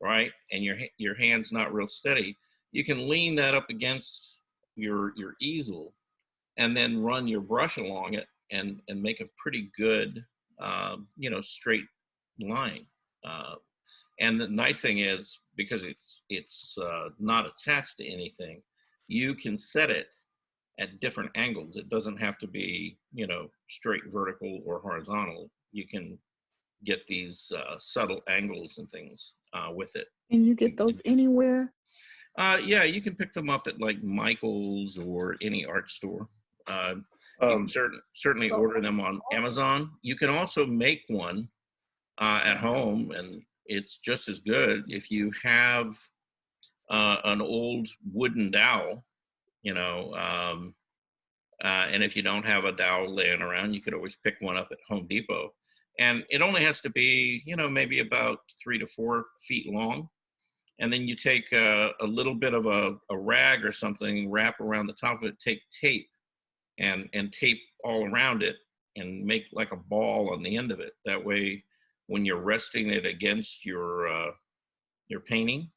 right, and your hand's not real steady, you can lean that up against your easel and then run your brush along it and make a pretty good, you know, straight line. And the nice thing is, because it's not attached to anything, you can set it at different angles. It doesn't have to be, you know, straight vertical or horizontal. You can get these subtle angles and things with it. Can you get those anywhere? Yeah, you can pick them up at like Michael's or any art store. You can certainly order them on Amazon. You can also make one at home, and it's just as good. If you have an old wooden dowel, you know, and if you don't have a dowel laying around, you could always pick one up at Home Depot. And it only has to be, you know, maybe about 3 to 4 feet long. And then you take a little bit of a rag or something, wrap around the top of it, take tape and tape all around it, and make like a ball on the end of it. That way, when you're resting it against your painting,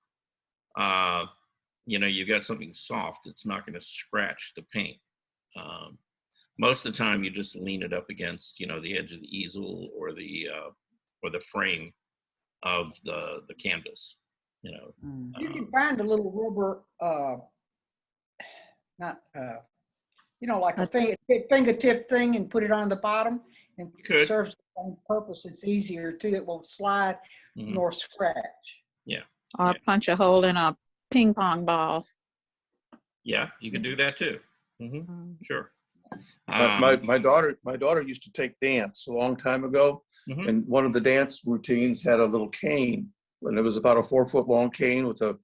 you know, you got something soft. It's not going to scratch the paint. Most of the time, you just lean it up against, you know, the edge of the easel or the frame of the canvas. You know, you can find a little rubber, you know, like a fingertip thing, and put it on the bottom, and it serves the same purpose. It's easier too. It won't slide nor scratch. Yeah. Or punch a hole in a ping pong ball. Yeah, you can do that too. Sure. My daughter used to take dance a long time ago, and one of the dance routines had a little cane, and it was about a 4-foot long cane with a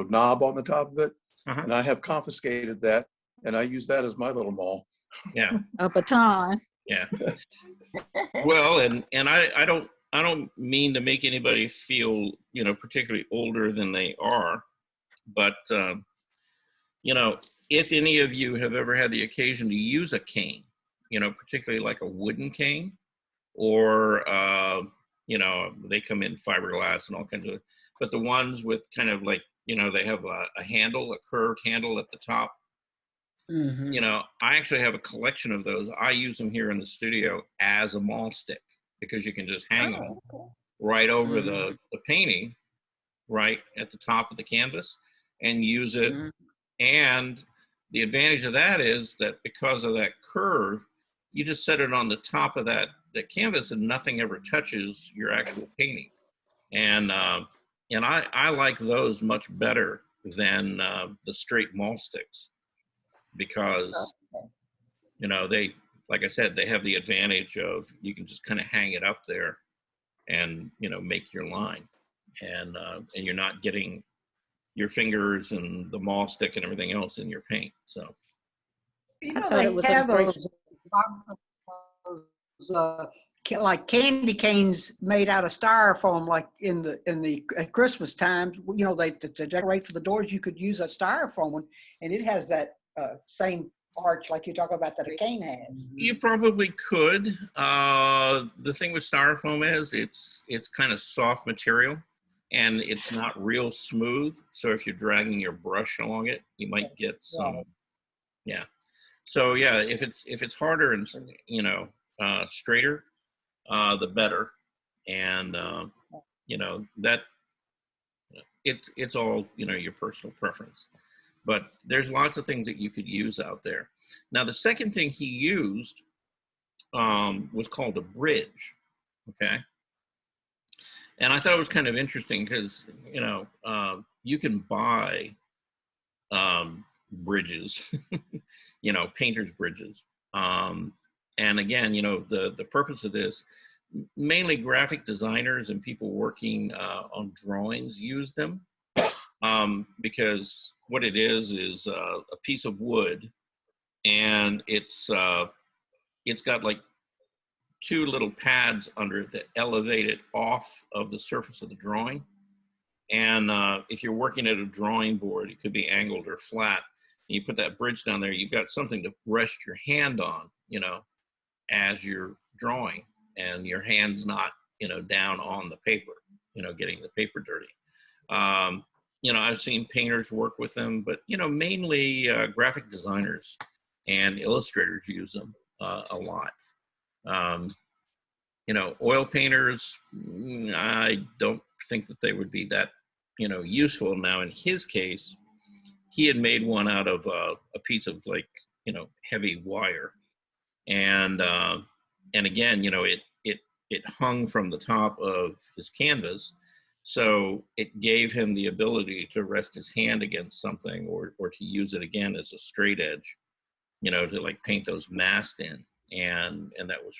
knob on the top of it. And I have confiscated that, and I use that as my little maul. Yeah. A baton. Yeah. Well, and I don't mean to make anybody feel, you know, particularly older than they are, but you know, if any of you have ever had the occasion to use a cane, you know, particularly like a wooden cane, or you know, they come in fiberglass and all kinds of, but the ones with kind of like, you know, they have a handle, a curved handle at the top. You know, I actually have a collection of those. I use them here in the studio as a maul stick, because you can just hang them right over the painting, right at the top of the canvas, and use it. And the advantage of that is that because of that curve, you just set it on the top of that canvas, and nothing ever touches your actual painting. And I like those much better than the straight maul sticks, because, you know, they, like I said, they have the advantage of you can just kind of hang it up there and, you know, make your line, and you're not getting your fingers and the maul stick and everything else in your paint. So, you know, they have those like candy canes made out of styrofoam, like in the at Christmas time. You know, they to decorate for the doors. You could use a styrofoam one, and it has that same arch like you talk about that a cane has. you probably could. The thing with styrofoam is it's kind of soft material, and it's not real smooth. So if you're dragging your brush along it, you might get some, yeah. So yeah, if it's harder and, you know, straighter, the better. And you know, that it's all, you know, your personal preference. But there's lots of things that you could use out there. Now, the second thing he used was called a bridge. Okay. And I thought it was kind of interesting because, you know, you can buy bridges, you know, painter's bridges. And again, you know, the purpose of this, mainly graphic designers and people working on drawings use them, because what it is a piece of wood, and it's got like 2 little pads under it that elevate it off of the surface of the drawing. And if you're working at a drawing board, it could be angled or flat, and you put that bridge down there, you've got something to rest your hand on, you know, as you're drawing, and your hand's not, you know, down on the paper, you know, getting the paper dirty. You know, I've seen painters work with them, but, you know, mainly graphic designers and illustrators use them a lot. You know, oil painters, I don't think that they would be that, you know, useful. Now, in his case, he had made one out of a piece of, like, you know, heavy wire, and again, you know, it hung from the top of his canvas, so it gave him the ability to rest his hand against something, or to use it again as a straight edge, you know, to like paint those masts in, and that was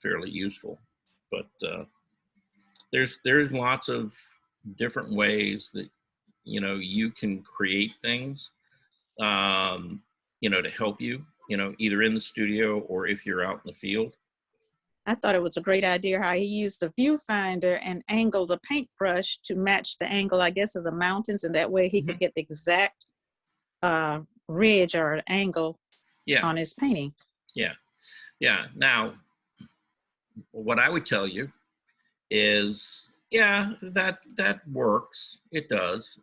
fairly useful. But there's lots of different ways that, you know, you can create things, you know, to help you, you know, either in the studio or if you're out in the field. I thought it was a great idea how he used the viewfinder and angled the paintbrush to match the angle, I guess, of the mountains, and that way he could get the exact ridge or angle on his painting. Yeah. Yeah. Now, what I would tell you is, yeah, that works. It does.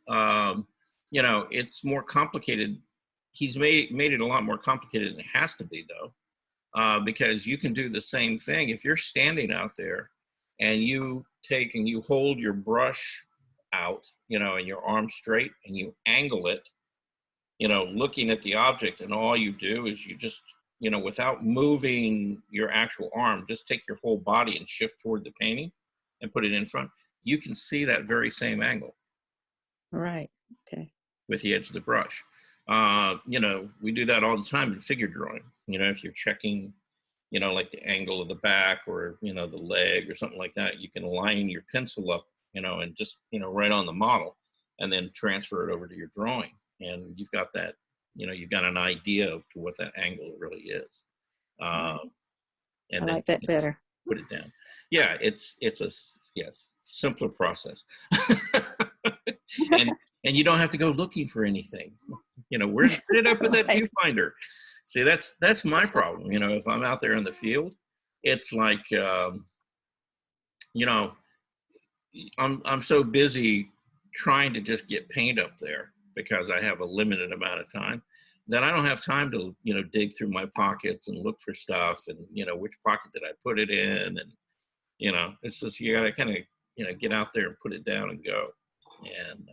You know, it's more complicated. He's made it a lot more complicated than it has to be, though, because you can do the same thing if you're standing out there and you take and you hold your brush out, you know, and your arm straight, and you angle it, you know, looking at the object, and all you do is you just, you know, without moving your actual arm, just take your whole body and shift toward the painting and put it in front. You can see that very same angle. Right. Okay. With the edge of the brush. You know, we do that all the time in figure drawing. You know, if you're checking, you know, like the angle of the back, or, you know, the leg or something like that, you can line your pencil up, you know, and just, you know, right on the model, and then transfer it over to your drawing. And you've got that, you know, you've got an idea of to what that angle really is. And I then like that better. put it down. Yeah, it's a simpler process. and you don't have to go looking for anything. You know, where's it up with that viewfinder? See, that's my problem. You know, if I'm out there in the field, it's like, you know, I'm so busy trying to just get paint up there because I have a limited amount of time, that I don't have time to, you know, dig through my pockets and look for stuff, and, you know, which pocket did I put it in, and, you know, it's just, you gotta kind of, you know, get out there and put it down and go. And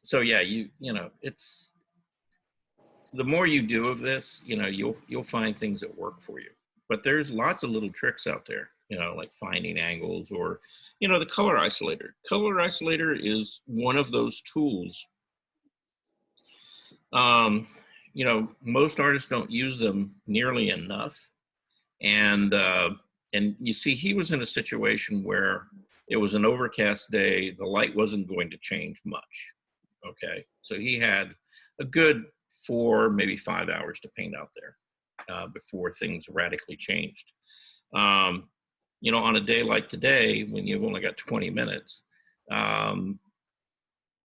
so yeah, you know, it's, the more you do of this, you know, you'll find things that work for you. But there's lots of little tricks out there, you know, like finding angles, or, you know, the color isolator. Color isolator is one of those tools. You know, most artists don't use them nearly enough. And you see, he was in a situation where it was an overcast day. The light wasn't going to change much. Okay. So he had a good 4, maybe 5 hours to paint out there before things radically changed. You know, on a day like today, when you've only got 20 minutes,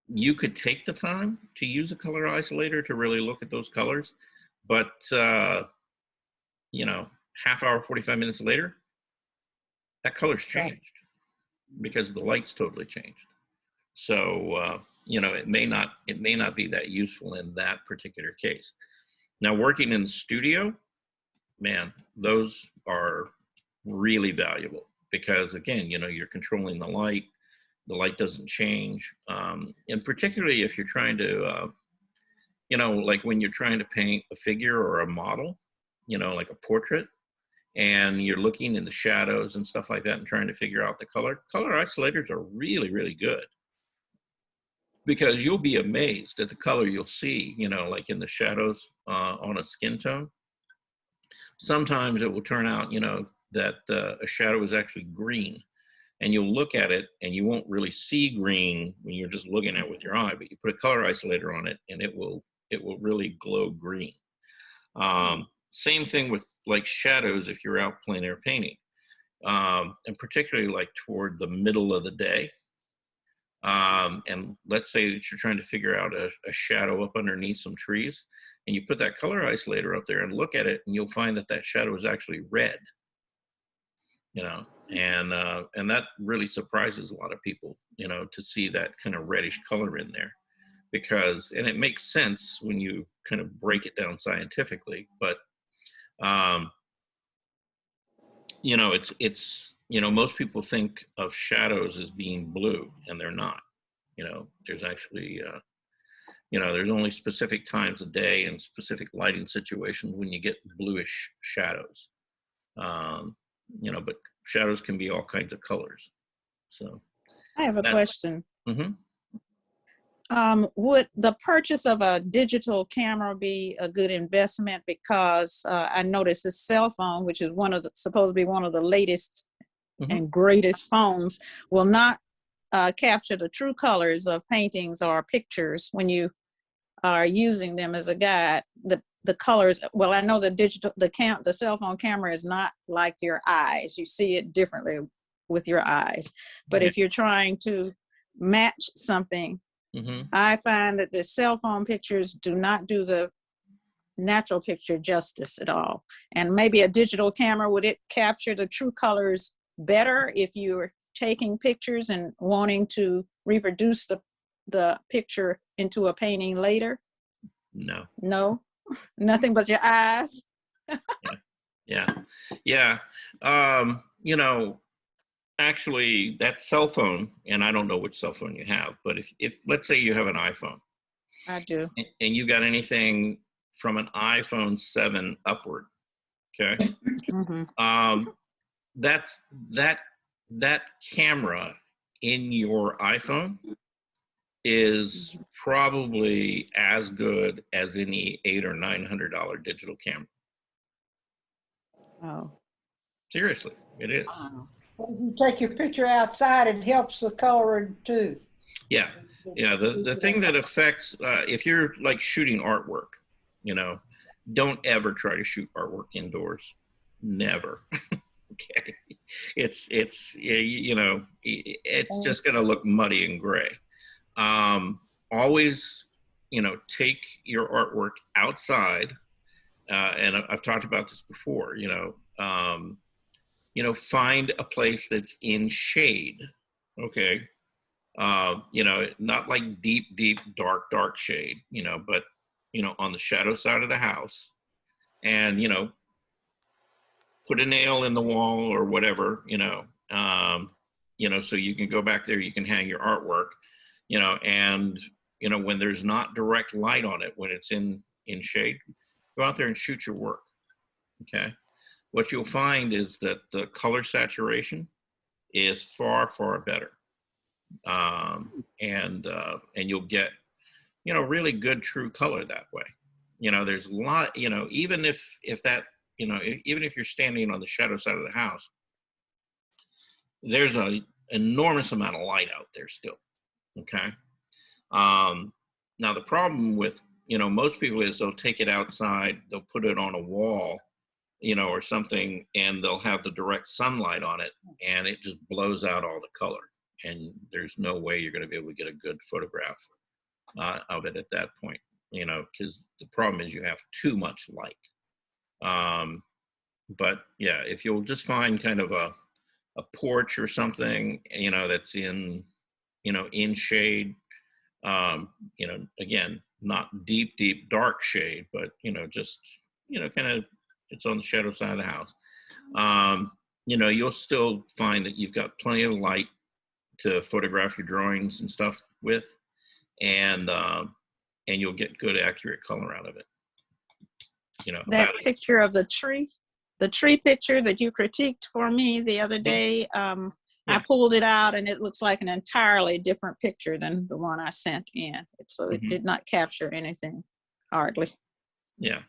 you could take the time to use a color isolator to really look at those colors. But, you know, half hour, 45 minutes later, that color's changed because the light's totally changed. So, you know, it may not be that useful in that particular case. Now, working in the studio, man, those are really valuable because, again, you know, you're controlling the light doesn't change. And particularly if you're trying to, you know, like when you're trying to paint a figure or a model, you know, like a portrait, and you're looking in the shadows and stuff like that and trying to figure out the color isolators are really, really good, because you'll be amazed at the color you'll see, you know, like in the shadows on a skin tone. Sometimes it will turn out, you know, that a shadow is actually green, and you'll look at it and you won't really see green when you're just looking at it with your eye, but you put a color isolator on it and it will really glow green. Same thing with like shadows if you're out plein air painting, and particularly like toward the middle of the day. And let's say that you're trying to figure out a shadow up underneath some trees, and you put that color isolator up there and look at it, and you'll find that that shadow is actually red, you know, and that really surprises a lot of people, you know, to see that kind of reddish color in there, because, and it makes sense when you kind of break it down scientifically, but, you know, it's, you know, most people think of shadows as being blue, and they're not. You know, there's actually, you know, there's only specific times of day and specific lighting situations when you get bluish shadows. You know, but shadows can be all kinds of colors. So I have a question. Mm-hmm. Would the purchase of a digital camera be a good investment? Because I noticed this cell phone, which is supposed to be one of the latest and greatest phones, will not capture the true colors of paintings or pictures when you are using them as a guide. The colors, well, I know the cell phone camera is not like your eyes. You see it differently with your eyes. But if you're trying to match something, I find that the cell phone pictures do not do the natural picture justice at all. And maybe a digital camera, would it capture the true colors better if you're taking pictures and wanting to reproduce the picture into a painting later? No. No, nothing but your eyes. Yeah. You know, actually that cell phone, and I don't know which cell phone you have, but if let's say you have an iPhone. I do. And you got anything from an iPhone 7 upward, okay? That camera in your iPhone is probably as good as any $800 or $900 digital camera. Oh. Seriously, it is. But if you take your picture outside, it helps the coloring too. Yeah. The thing that affects, if you're like shooting artwork, you know, don't ever try to shoot artwork indoors. Never. Okay. It's you know, it's just going to look muddy and gray. Always, you know, take your artwork outside. And I've talked about this before, you know, find a place that's in shade. Okay. You know, not like deep, dark shade, you know, but, you know, on the shadow side of the house, and, you know, put a nail in the wall or whatever, you know, so you can go back there, you can hang your artwork, you know, and, you know, when there's not direct light on it, when it's in shade, go out there and shoot your work. Okay. What you'll find is that the color saturation is far better. And you'll get, you know, really good true color that way. You know, there's a lot, you know, even if that, you know, even if you're standing on the shadow side of the house, there's an enormous amount of light out there still. Okay. Now the problem with, you know, most people is they'll take it outside, they'll put it on a wall, you know, or something, and they'll have the direct sunlight on it, and it just blows out all the color. And there's no way you're going to be able to get a good photograph of it at that point, you know, because the problem is you have too much light. But yeah, if you'll just find kind of a porch or something, you know, that's in, you know, in shade, you know, again, not deep, dark shade, but, you know, just, you know, kind of, it's on the shadow side of the house. You know, you'll still find that you've got plenty of light to photograph your drawings and stuff with, and you'll get good, accurate color out of it. You know, that picture of the tree picture that you critiqued for me the other day, I pulled it out and it looks like an entirely different picture than the one I sent in. So it did not capture anything, hardly. Yeah.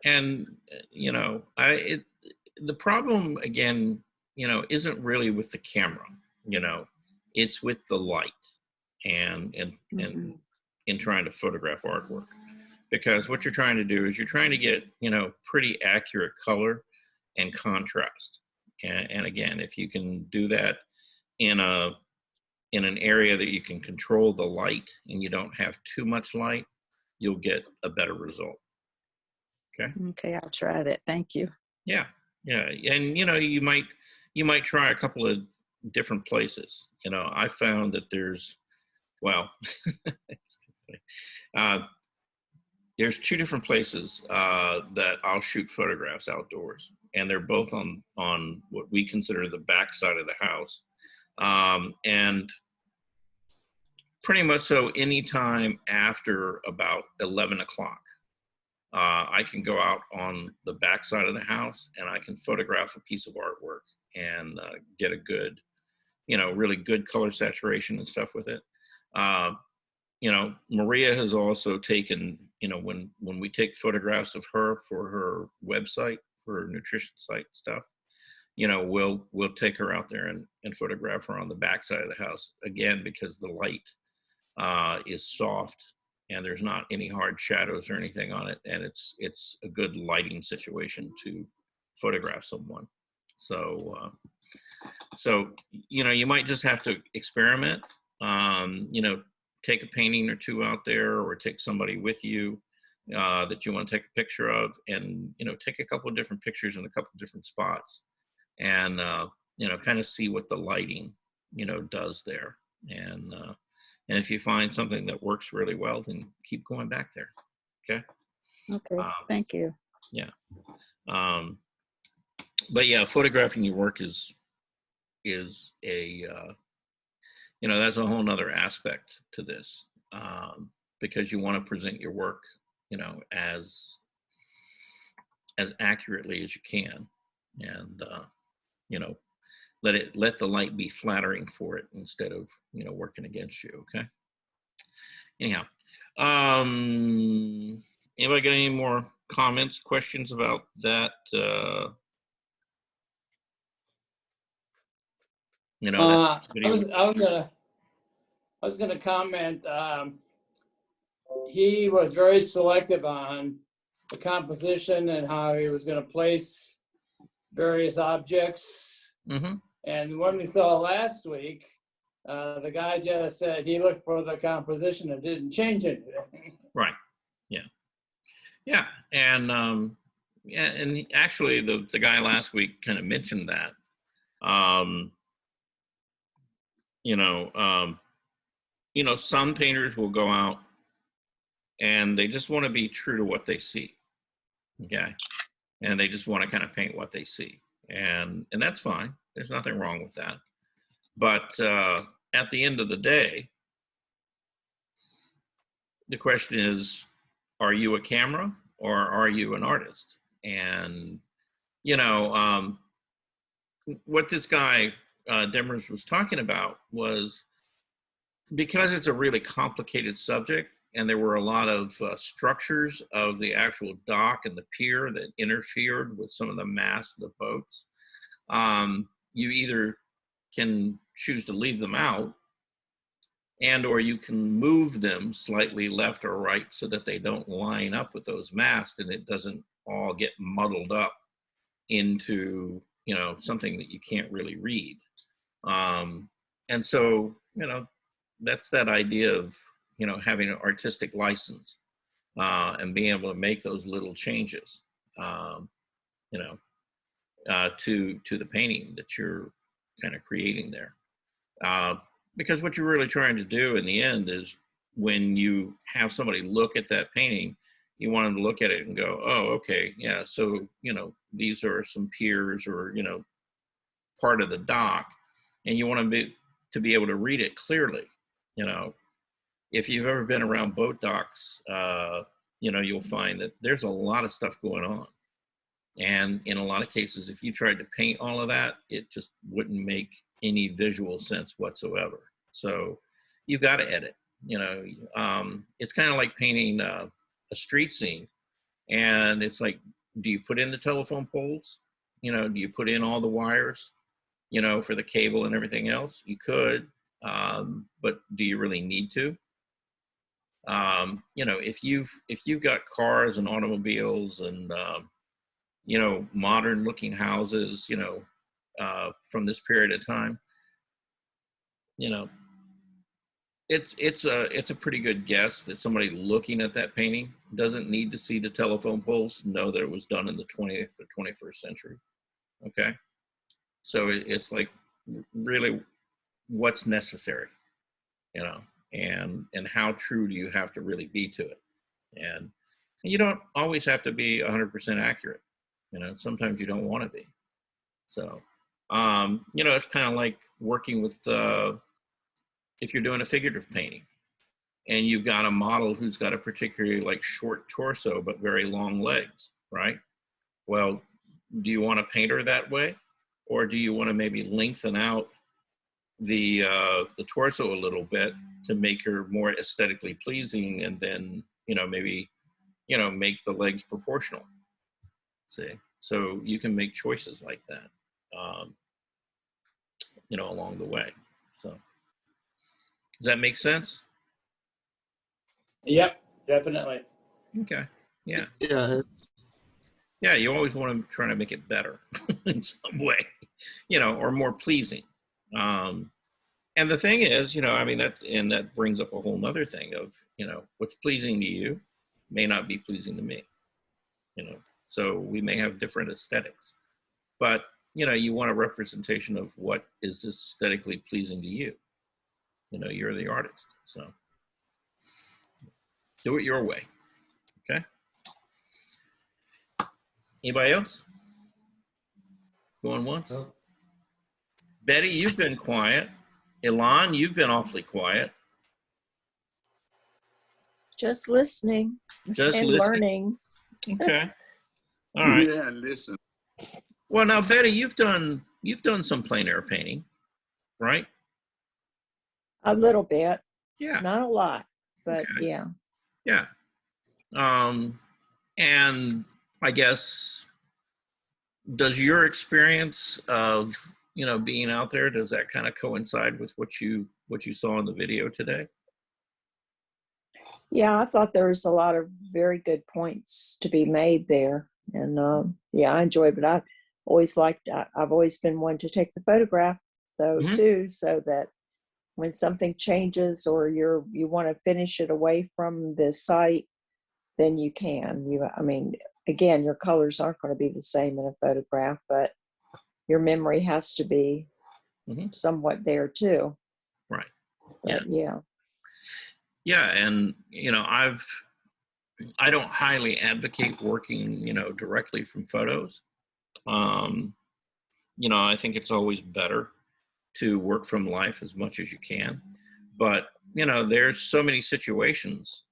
And, you know, the problem, again, you know, isn't really with the camera, you know, it's with the light and in trying to photograph artwork. Because what you're trying to do is you're trying to get, you know, pretty accurate color and contrast. And again, if you can do that in an area that you can control the light and you don't have too much light, you'll get a better result. Okay, I'll try that. Thank you. Yeah. And, you know, you might try a couple of different places. You know, I found that there's two different places that I'll shoot photographs outdoors, and they're both on what we consider the back side of the house. And pretty much so anytime after about 11 o'clock, I can go out on the back side of the house and I can photograph a piece of artwork and get a good, you know, really good color saturation and stuff with it. You know, Maria has also taken, you know, when we take photographs of her for her website, for her nutrition site stuff, you know, we'll take her out there and photograph her on the back side of the house, again, because the light is soft and there's not any hard shadows or anything on it, and it's a good lighting situation to photograph someone. So you know, you might just have to experiment. You know, take a painting or two out there, or take somebody with you, that you want to take a picture of, and, you know, take a couple of different pictures in a couple of different spots, and, you know, kind of see what the lighting, you know, does there. And if you find something that works really well, then keep going back there. Okay. Okay. Thank you. Yeah. But yeah, photographing your work is a, you know, that's a whole nother aspect to this, because you want to present your work, you know, as accurately as you can, and, you know, let the light be flattering for it instead of, you know, working against you. Okay. Anyhow, anybody got any more comments, questions about that? You know, that video. I was gonna comment. He was very selective on the composition and how he was gonna place various objects. Mm-hmm. And when we saw last week, the guy just said he looked for the composition and didn't change anything. Right. Yeah. Yeah. And yeah, and actually the guy last week kind of mentioned that. You know, some painters will go out and they just want to be true to what they see. Okay. And they just want to kind of paint what they see. And that's fine. There's nothing wrong with that. But at the end of the day, the question is, are you a camera or are you an artist? And, you know, what this guy, Demers, was talking about was, because it's a really complicated subject and there were a lot of structures of the actual dock and the pier that interfered with some of the mass of the boats, you either can choose to leave them out, and or you can move them slightly left or right so that they don't line up with those masts and it doesn't all get muddled up into, you know, something that you can't really read. And so, you know, that's that idea of, you know, having an artistic license, and being able to make those little changes, you know, to the painting that you're kind of creating there. Because what you're really trying to do in the end is, when you have somebody look at that painting, you want them to look at it and go, oh, okay, yeah, so, you know, these are some piers, or, you know, part of the dock, and you want to be able to read it clearly. You know, if you've ever been around boat docks, you know, you'll find that there's a lot of stuff going on. And in a lot of cases, if you tried to paint all of that, it just wouldn't make any visual sense whatsoever. So you've got to edit. You know, it's kind of like painting a street scene. And it's like, do you put in the telephone poles? You know, do you put in all the wires, you know, for the cable and everything else? You could, but do you really need to? You know, if you've got cars and automobiles and, you know, modern looking houses, you know, from this period of time, you know, it's a pretty good guess that somebody looking at that painting doesn't need to see the telephone poles to know that it was done in the 20th or 21st century. Okay. So it's like, really, what's necessary, you know, and how true do you have to really be to it? And you don't always have to be 100% accurate. You know, sometimes you don't want to be. So, you know, it's kind of like working with, if you're doing a figurative painting and you've got a model who's got a particularly like short torso, but very long legs, right? Well, do you want to paint her that way? Or do you want to maybe lengthen out the torso a little bit to make her more aesthetically pleasing, and then, you know, maybe, you know, make the legs proportional? See, so you can make choices like that, you know, along the way. So does that make sense? Yep, definitely. Okay. Yeah. Yeah. Yeah, you always want to try to make it better in some way, you know, or more pleasing. And the thing is, you know, I mean, that brings up a whole nother thing of, you know, what's pleasing to you may not be pleasing to me, you know. So we may have different aesthetics, but you know, you want a representation of what is aesthetically pleasing to you. You know, you're the artist, so do it your way. Okay. Anybody else? Going once? Nope. Betty, you've been quiet. Ilan, you've been awfully quiet. Just listening Just and listening. learning. Okay. All right. Yeah, listen. Well, now, Betty, you've done some plein air painting, right? A little bit. Yeah. Not a lot, but Okay. yeah. Yeah. And I guess, does your experience of, you know, being out there, does that kind of coincide with what you saw in the video today? Yeah, I thought there was a lot of very good points to be made there. And yeah, I enjoyed it. I've always been one to take the photograph though too, so that when something changes or you want to finish it away from the site, then you can. I mean, again, your colors aren't going to be the same in a photograph, but your memory has to be somewhat there too. Right. But, yeah. Yeah, and you know, I don't highly advocate working, you know, directly from photos. You know, I think it's always better to work from life as much as you can. But, you know, there's so many situations,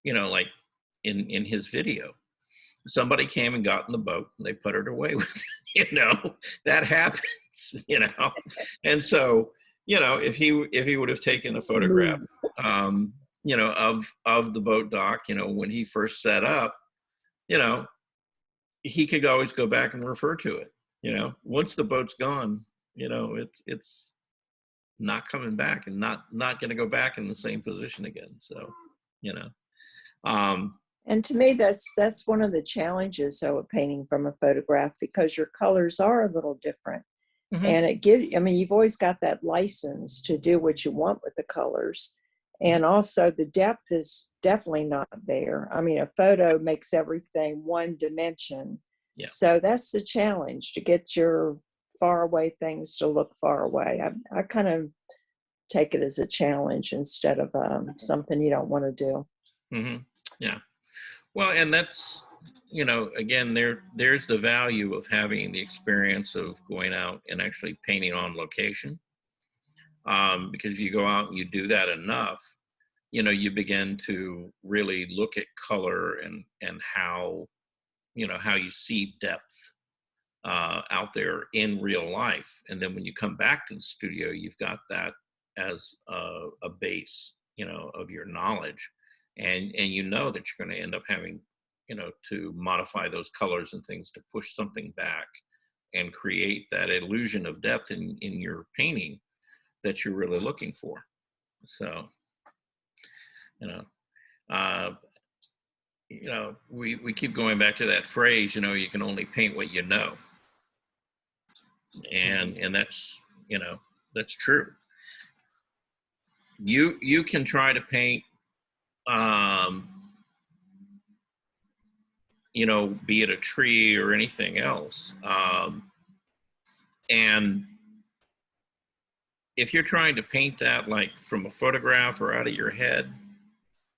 you know, like in his video, somebody came and got in the boat and they put it away with it, you know, that happens, you know. And so, you know, if he would have taken a photograph, you know, of the boat dock, you know, when he first set up, you know, he could always go back and refer to it. You know, once the boat's gone, you know, it's not coming back and not going to go back in the same position again. So, you know, and to me, that's one of the challenges of painting from a photograph, because your colors are a little different. And it gives, I mean, you've always got that license to do what you want with the colors. And also the depth is definitely not there. I mean, a photo makes everything one dimension. Yeah. So that's the challenge, to get your far away things to look far away. I kind of take it as a challenge instead of something you don't want to do. Yeah. Well, and that's, you know, again, there's the value of having the experience of going out and actually painting on location. Because you go out and you do that enough, you know, you begin to really look at color and how, you know, how you see depth out there in real life. And then when you come back to the studio, you've got that as a base, you know, of your knowledge. And you know that you're going to end up having, you know, to modify those colors and things to push something back and create that illusion of depth in your painting that you're really looking for. So, you know, we keep going back to that phrase, you know, you can only paint what you know. And that's, you know, that's true. You can try to paint, you know, be it a tree or anything else. And if you're trying to paint that like from a photograph or out of your head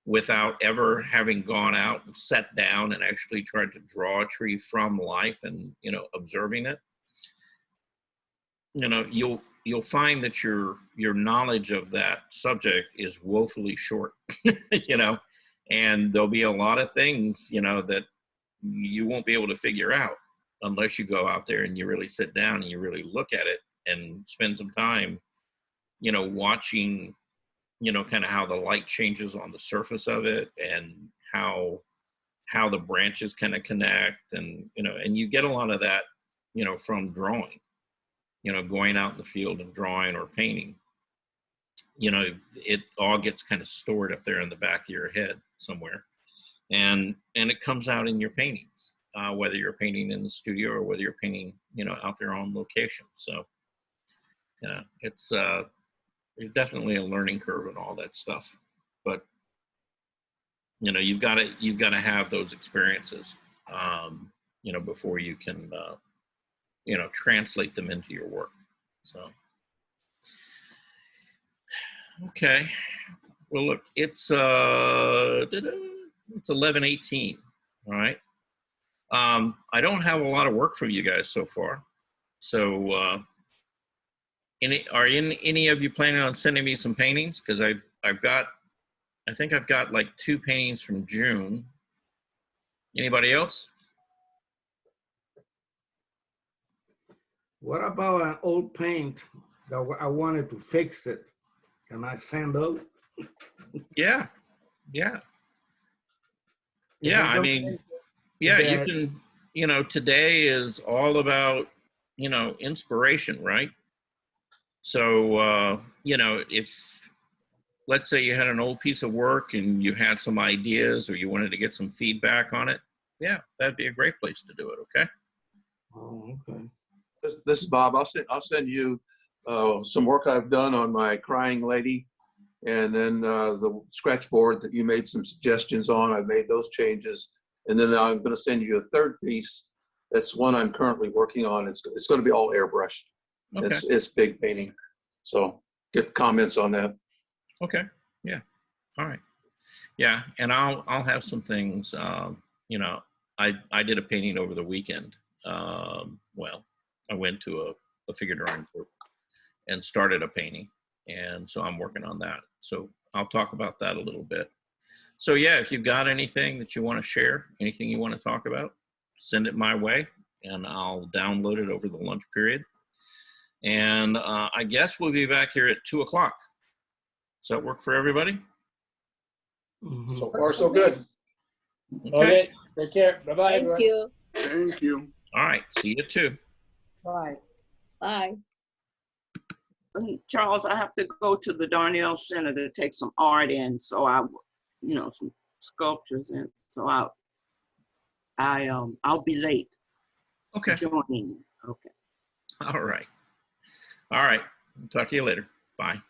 without ever having gone out and sat down and actually tried to draw a tree from life and, you know, observing it, you know, you'll find that your knowledge of that subject is woefully short, you know, and there'll be a lot of things, you know, that you won't be able to figure out unless you go out there and you really sit down and you really look at it and spend some time, you know, watching, you know, kind of how the light changes on the surface of it and how the branches kind of connect, and, you know, and you get a lot of that, you know, from drawing, you know, going out in the field and drawing or painting. You know, it all gets kind of stored up there in the back of your head somewhere. And it comes out in your paintings, whether you're painting in the studio or whether you're painting, you know, out there on location. So, yeah, it's there's definitely a learning curve and all that stuff. But you know, you've got to have those experiences, you know, before you can, you know, translate them into your work. So, okay. Well, look, it's 11:18. All right. I don't have a lot of work from you guys so far. So, are any of you planning on sending me some paintings? Because I think I've got like 2 paintings from June. Anybody else? What about an old paint that I wanted to fix it? Can I send out? Yeah. I mean, yeah, you can, you know, today is all about, you know, inspiration, right? So, you know, if, let's say you had an old piece of work and you had some ideas or you wanted to get some feedback on it, yeah, that'd be a great place to do it, okay? Oh, okay. This is Bob. I'll send you some work I've done on my crying lady, and then the scratch board that you made some suggestions on. I've made those changes, and then I'm going to send you a third piece. That's one I'm currently working on. It's going to be all airbrushed. Okay. It's big painting, so get comments on that. Okay. Yeah. All right. Yeah, and I'll have some things. You know, I did a painting over the weekend. Well, I went to a figure drawing group and started a painting, and so I'm working on that. So I'll talk about that a little bit. So yeah, if you've got anything that you want to share, anything you want to talk about, send it my way, and I'll download it over the lunch period. And I guess we'll be back here at 2 o'clock. Does that work for everybody? Mm-hmm. So far, so good. Okay. Take care. Bye-bye. Thank everyone. you. Thank you. All right. See you too. Bye. Bye. Charles, I have to go to the Darnell Center to take some art in, so you know, some sculptures in. So I'll be late. Okay. Joining. Okay. All right. All right. Talk to you later. Bye.